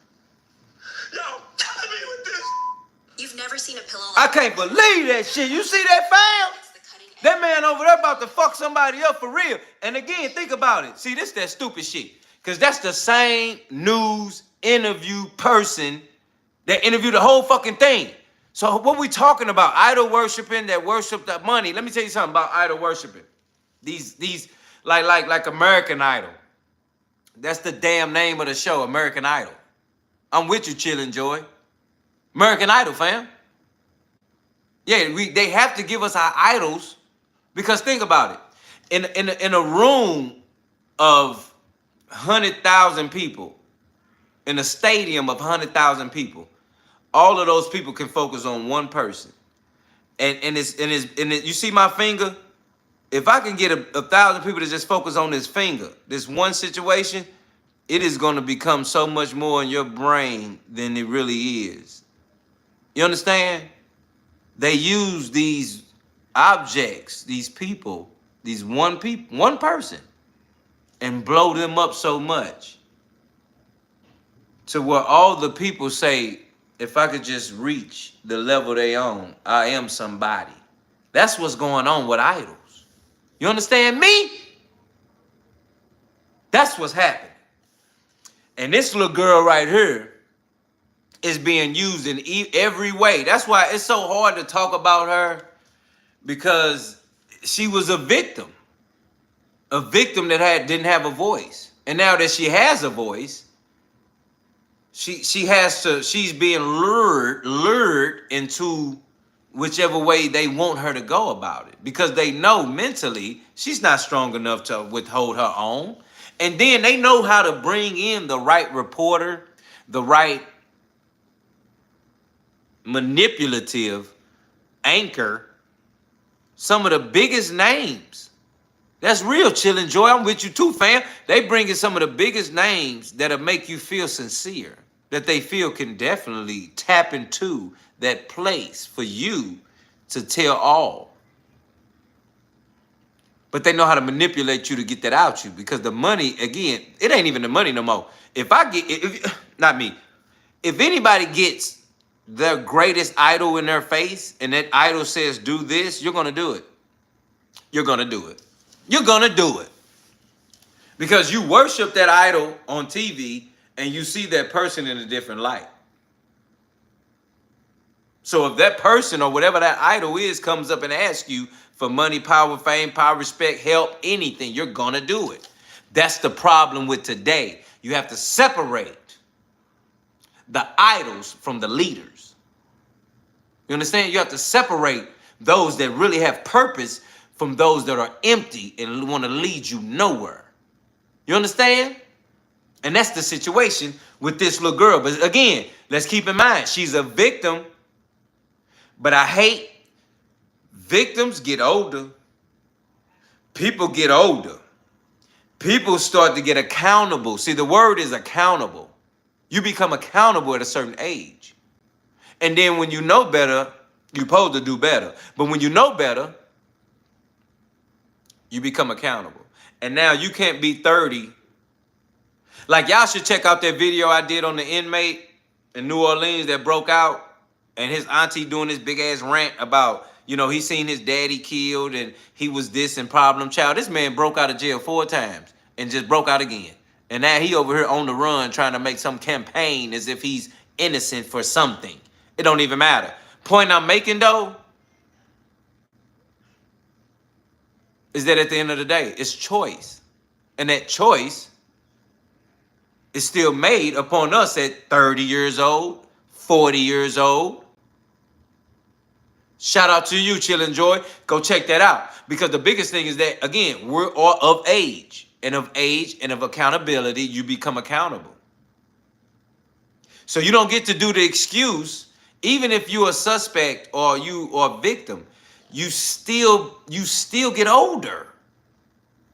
Y'all killing me with this. You've never seen a pillow I can't believe that shit. You see that, fam? It's the cutting edge. That man over there about to fuck somebody up for real. And again, think about it. See, this that stupid shit. Because that's the same news interview person that interviewed the whole fucking thing. So what we talking about? Idol worshiping that worship that money. Let me tell you something about idol worshiping. These like American Idol. That's the damn name of the show, American Idol. I'm with you, Chill and Joy. American Idol, fam. Yeah, they have to give us our idols because think about it. In a room of 100,000 people, in a stadium of 100,000 people, all of those people can focus on one person. And you see my finger? If I can get a 1,000 people to just focus on this finger, this one situation, it is going to become so much more in your brain than it really is. You understand? They use these objects, these people, these one person, and blow them up so much to where all the people say, if I could just reach the level they own, I am somebody. That's what's going on with idols. You understand me? That's what's happening. And this little girl right here is being used in every way. That's why it's so hard to talk about her, because she was a victim that didn't have a voice. And now that she has a voice, she's being lured into whichever way they want her to go about it, because they know mentally she's not strong enough to withhold her own. And then they know how to bring in the right reporter, the right manipulative anchor, some of the biggest names. That's real, Chill and Joy. I'm with you too, fam. They bring in some of the biggest names that'll make you feel sincere, that they feel can definitely tap into that place for you to tell all. But they know how to manipulate you to get that out you, because the money, again, it ain't even the money no more. Not me. If anybody gets their greatest idol in their face and that idol says, do this, you're going to do it. You're going to do it. You're going to do it. Because you worship that idol on TV and you see that person in a different light. So if that person or whatever that idol is comes up and asks you for money, power, fame, power, respect, help, anything, you're going to do it. That's the problem with today. You have to separate the idols from the leaders. You understand? You have to separate those that really have purpose from those that are empty and want to lead you nowhere. You understand? And that's the situation with this little girl. But again, let's keep in mind, she's a victim. But I hate victims get older. People get older. People start to get accountable. See, the word is accountable. You become accountable at a certain age. And then when you know better, you're supposed to do better. But when you know better, you become accountable. And now you can't be 30. Like, y'all should check out that video I did on the inmate in New Orleans that broke out. And his auntie doing this big ass rant about, he seen his daddy killed and he was this and problem child. This man broke out of jail 4 times and just broke out again. And now he over here on the run trying to make some campaign as if he's innocent for something. It don't even matter. Point I'm making though is that at the end of the day, it's choice. And that choice is still made upon us at 30 years old, 40 years old. Shout out to you, Chill and Joy. Go check that out. Because the biggest thing is that, again, we're all of age. And of accountability, you become accountable. So you don't get to do the excuse, even if you're a suspect or you are a victim, you still get older.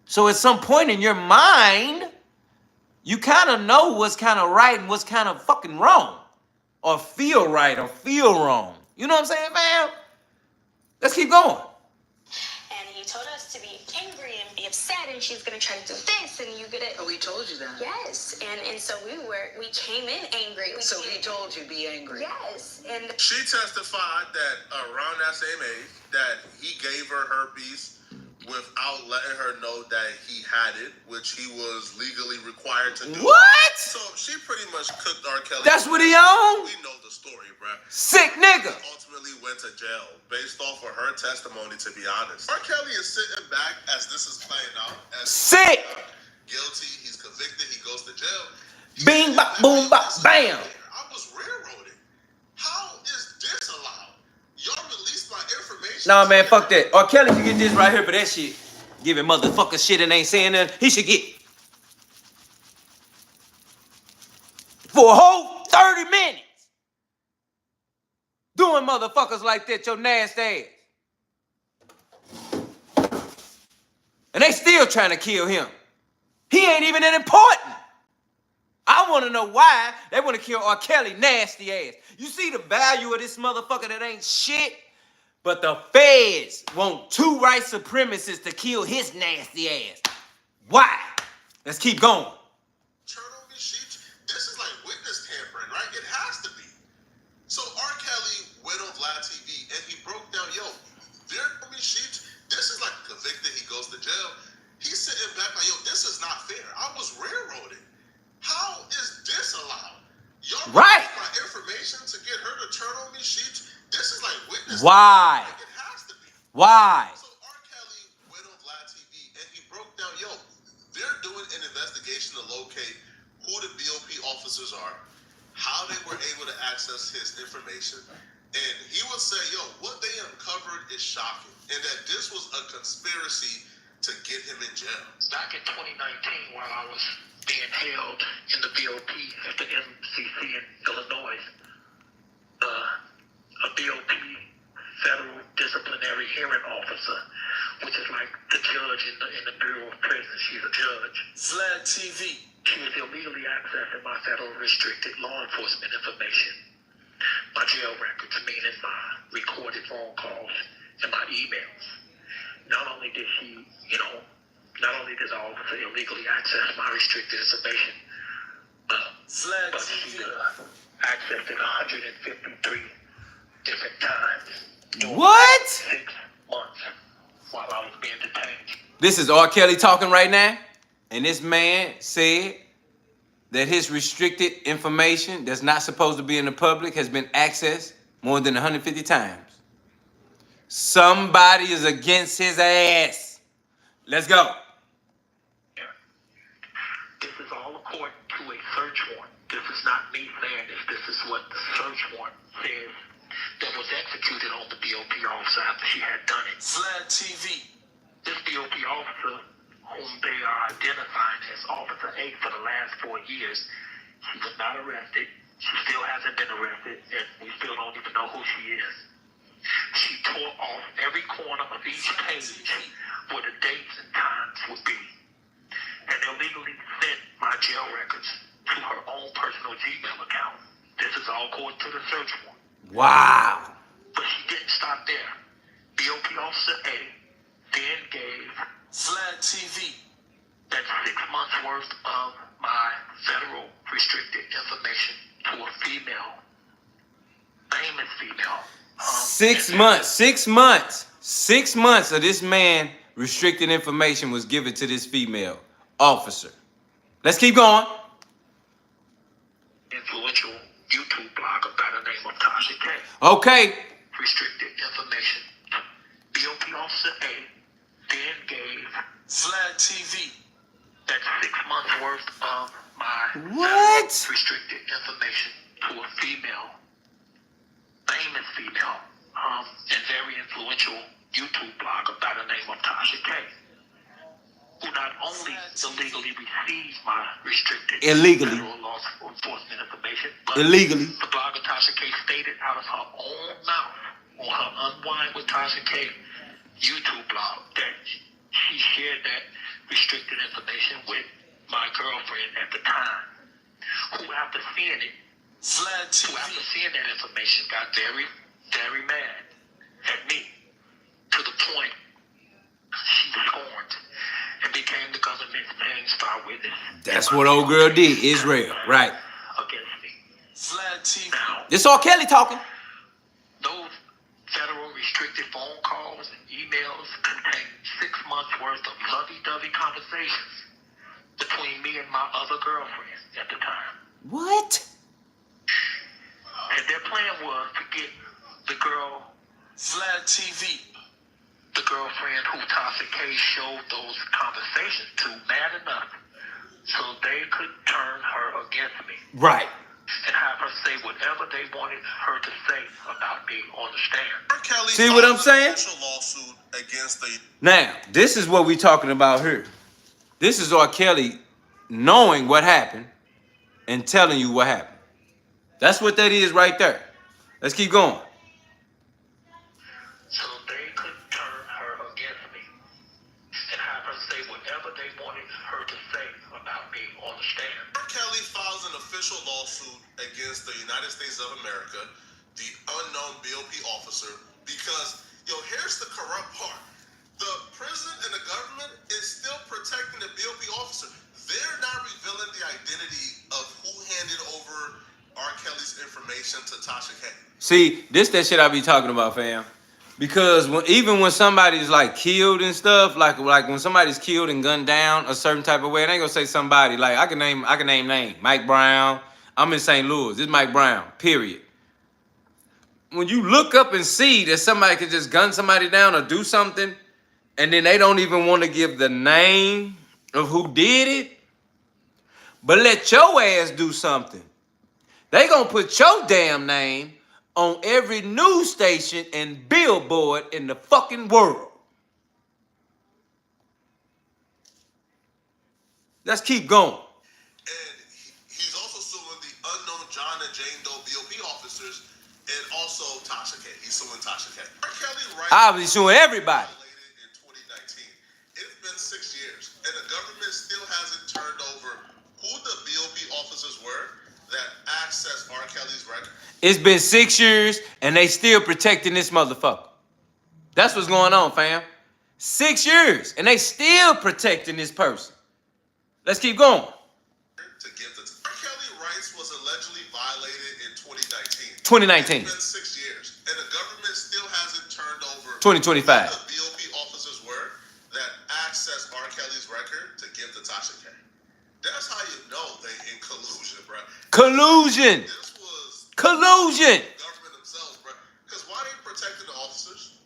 So at some point in your mind, you kind of know what's kind of right and what's kind of fucking wrong. Or feel right or feel wrong. You know what I'm saying, fam? Let's keep going. And he told us to be angry and be upset, and she's gonna try to do this, and you gonna. Oh, he told you that. Yes, and so we came in angry. So he told you be angry. Yes, and She testified that around that same age that he gave her herpes without letting her know that he had it, which he was legally required to do. What? So she pretty much cooked R.Kelley. That's what he owned? We know the story, bruh. Sick nigga. He ultimately went to jail based off of her testimony, to be honest. R.Kelley is sitting back as this is playing out. As Sick. Guilty, he's convicted, he goes to jail. Bing, bop, boom, bop, bam. I was railroaded. How is this allowed? Y'all released my information. Nah, man, fuck that. R.Kelley can get this right here for that shit. Giving motherfucker shit and ain't saying nothing. He should get for a whole 30 minutes doing motherfuckers like that, your nasty ass. And they still trying to kill him. He ain't even that important. I want to know why they want to kill R.Kelley nasty ass. You see the value of this motherfucker that ain't shit? But the feds want 2 white supremacists to kill his nasty ass. Why? Let's keep going. Turn on these sheets. This is like witness tampering, right? It has to be. So R.Kelley went on Vlad TV and he broke down, yo, they're on these sheets. This is like convicted. He goes to jail. He's sitting back like, yo, this is not fair. I was railroaded. How is this allowed? Y'all right. My information to get her to turn on these sheets. This is like witness. Why? Like it has to be. Why? So R.Kelley went on Vlad TV and he broke down, yo, they're doing an investigation to locate who the BOP officers are, how they were able to access his information. And he would say, yo, what they uncovered is shocking. And that this was a conspiracy to get him in jail. Back in 2019, while I was being held in the BOP at the MCC in Illinois, a BOP federal disciplinary hearing officer, which is like the judge in the Bureau of Prisons. She's a judge. Vlad TV. She was illegally accessing my federal restricted law enforcement information, my jail records, meaning my recorded phone calls and my emails. Not only did she, not only did the officer illegally access my restricted information, but she accessed it 153 different times. What? 6 months while I was being detained. This is R.Kelley talking right now, and this man said that his restricted information that's not supposed to be in the public has been accessed more than 150 times. Somebody is against his ass. Let's go. This is all according to a search warrant. This is not me saying this. This is what the search warrant says that was executed on the BOP officer after she had done it. Vlad TV. This BOP officer, whom they are identifying as Officer A for the last 4 years, she was not arrested. She still hasn't been arrested, and we still don't even know who she is. She tore off every corner of each page where the dates and times would be, and illegally sent my jail records to her own personal Gmail account. This is all according to the search warrant. Wow. But she didn't stop there. BOP Officer A then gave Vlad TV that's 6 months worth of my federal restricted information to a female, famous female. 6 months. 6 months. 6 months of this man restricted information was given to this female officer. Let's keep going. Influential YouTube blogger by the name of Tasha K. Okay. Restricted information. BOP Officer A then gave Vlad TV that's 6 months worth of my restricted information to a female, famous female, and very influential YouTube blogger by the name of Tasha K, who not only illegally received my restricted federal law enforcement information, but the blogger Tasha K stated out of her own mouth on her Unwind with Tasha K YouTube blog that she shared that restricted information with my girlfriend at the time, who after seeing it, that information got very, very mad at me, to the point she scorned and became the government's main star witness. That's what old girl did, Israel, right? Against me. Vlad TV. Now, this R.Kelley talking. Those federal restricted phone calls and emails contain 6 months worth of lovey-dovey conversations between me and my other girlfriend at the time. What? And their plan was to get the girl, Vlad TV, the girlfriend who Tasha K showed those conversations to, mad enough so they could turn her against me. Right. And have her say whatever they wanted her to say about me on the stand. R.Kelley See what I'm saying? Lawsuit against the... Now, this is what we're talking about here. This is R.Kelley knowing what happened and telling you what happened. That's what that is right there. Let's keep going. So they could turn her against me and have her say whatever they wanted her to say about me on the stand. R.Kelley files official lawsuit against the United States of America, the unknown BOP officer, because, here's the corrupt part. The prison and the government is still protecting the BOP officer. They're not revealing the identity of who handed over R.Kelley's information to Tasha K. See, this that shit I be talking about, fam. Because even when somebody's like killed and stuff, like when somebody's killed and gunned down a certain type of way, they ain't gonna say somebody like I can name name Mike Brown. I'm in St. Louis. This is Mike Brown. Period. When you look up and see that somebody can just gun somebody down or do something, and then they don't even want to give the name of who did it, but let your ass do something. They gonna put your damn name on every news station and billboard in the fucking world. Let's keep going. And he's also suing the unknown John and Jane Doe BOP officers and also Tasha K. He's suing Tasha K. R.Kelley writes Obviously suing everybody. in 2019. It's been 6 years, and the government still hasn't turned over who the BOP officers were that accessed R.Kelley's record. It's been 6 years, and they still protecting this motherfucker. That's what's going on, fam. 6 years, and they still protecting this person. Let's keep going. To give the R.Kelley rights was allegedly violated in 2019. 2019. It's been 6 years, and the government still hasn't turned over 2025. who the BOP officers were that accessed R.Kelley's record to give to Tasha K. That's how you know they in collusion, bro. Collusion. This was Collusion. government themselves, bro. Because why they protecting the officers?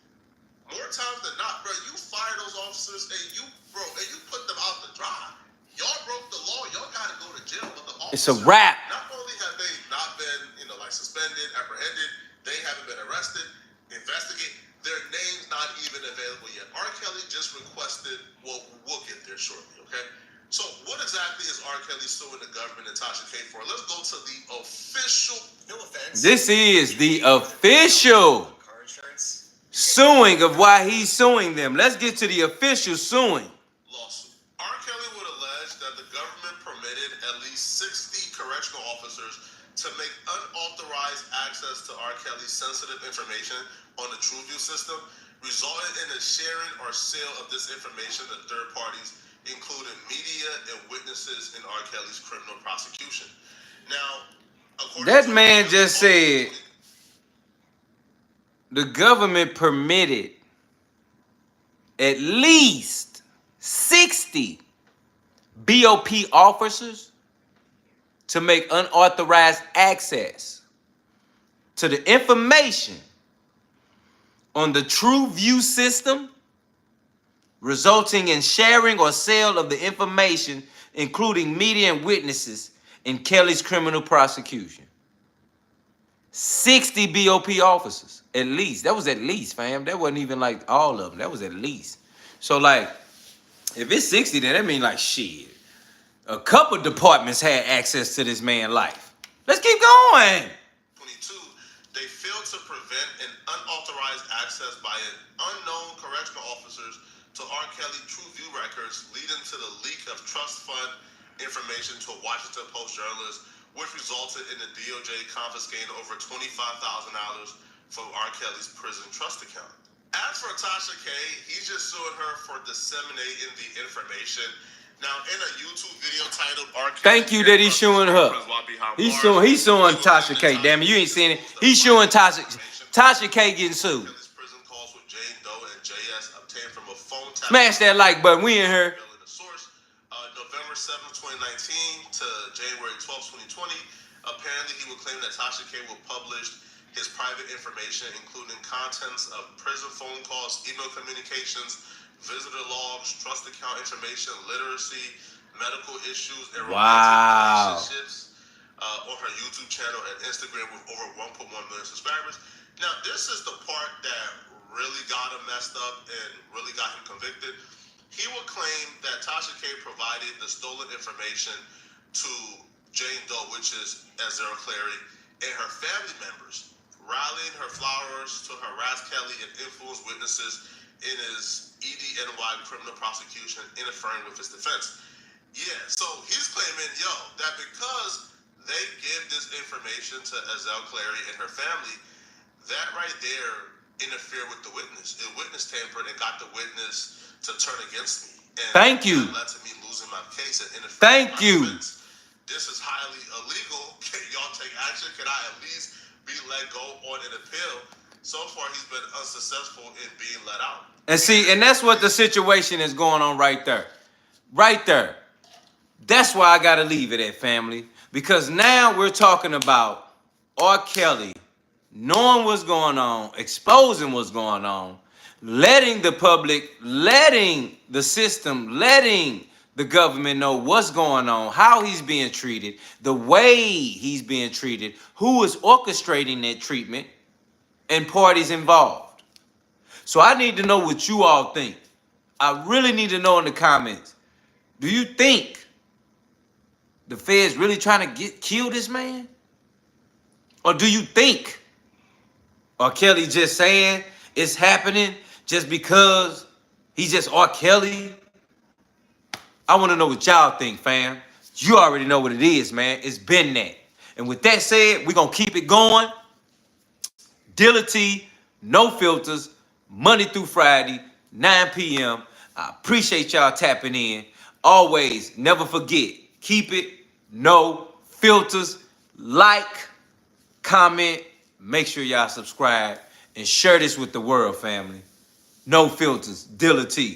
More times than not, bro, you fire those officers and you put them out to dry. Y'all broke the law. Y'all got to go to jail. But the officers, It's a wrap. not only have they not been, suspended, apprehended, they haven't been arrested, investigated. Their name's not even available yet. R.Kelley just requested. Well, we'll get there shortly. Okay. So what exactly is R.Kelley suing the government and Tasha K for? Let's go to the official. No offense. This is the official suing of why he's suing them. Let's get to the official suing. Lawsuit. R.Kelley would allege that the government permitted at least 60 correctional officers to make unauthorized access to R.Kelley's sensitive information on the TrueView system, resulting in the sharing or sale of this information to third parties, including media and witnesses in R.Kelley's criminal prosecution. Now, that man just said the government permitted at least 60 BOP officers to make unauthorized access to the information on the TrueView system, resulting in sharing or sale of the information, including media and witnesses in Kelly's criminal prosecution. 60 BOP officers, at least. That was at least, fam. That wasn't even like all of them. That was at least. So, like, if it's 60, then that means like shit. A couple departments had access to this man's life. Let's keep going. 22, they failed to prevent an unauthorized access by an unknown correctional officers to R.Kelley TrueView records, leading to the leak of trust fund information to a Washington Post journalist, which resulted in the DOJ confiscating over $25,000 from R.Kelley's prison trust account. As for Tasha K, he's just suing her for disseminating the information. Now, in a YouTube video titled R.Kelley, thank you that he's suing her. He's suing Tasha K. Damn it, you ain't seen it. He's suing Tasha K getting sued. Prison calls with Jane Doe and JS obtained from a phone tap. Smash that like button. We in here. November 7th, 2019 to January 12th, 2020. Apparently, he would claim that Tasha K will publish his private information, including contents of prison phone calls, email communications, visitor logs, trust account information, literacy, medical issues, and romantic relationships on her YouTube channel and Instagram with over 1.1 million subscribers. Now, this is the part that really got him messed up and really got him convicted. He would claim that Tasha K provided the stolen information to Jane Doe, which is R.Kelley, and her family members, rallying her followers to harass Kelley and influence witnesses in his EDNY criminal prosecution, interfering with his defense. Yeah, so he's claiming, that because they give this information to Azelle Clary and her family, that right there interfered with the witness. It witness tampered and got the witness to turn against me. And Thank you. that led to me losing my case and interfering Thank with my you. defense. This is highly illegal. Can y'all take action? Can I at least be let go on an appeal? So far, he's been unsuccessful in being let out. And see, and that's what the situation is going on right there. Right there. That's why I got to leave it at, family. Because now we're talking about R.Kelley knowing what's going on, exposing what's going on, letting the public, letting the system, letting the government know what's going on, how he's being treated, the way he's being treated, who is orchestrating that treatment, and parties involved. So I need to know what you all think. I really need to know in the comments. Do you think the feds really trying to kill this man? Or do you think R.Kelley just saying it's happening just because he's just R.Kelley? I want to know what y'all think, fam. You already know what it is, man. It's been that. And with that said, we're going to keep it going. Deala T, No Filters, Monday through Friday, 9 p.m. I appreciate y'all tapping in. Always, never forget, keep it, no filters. Like, comment, make sure y'all subscribe, and share this with the world, family. No Filters, Deala T.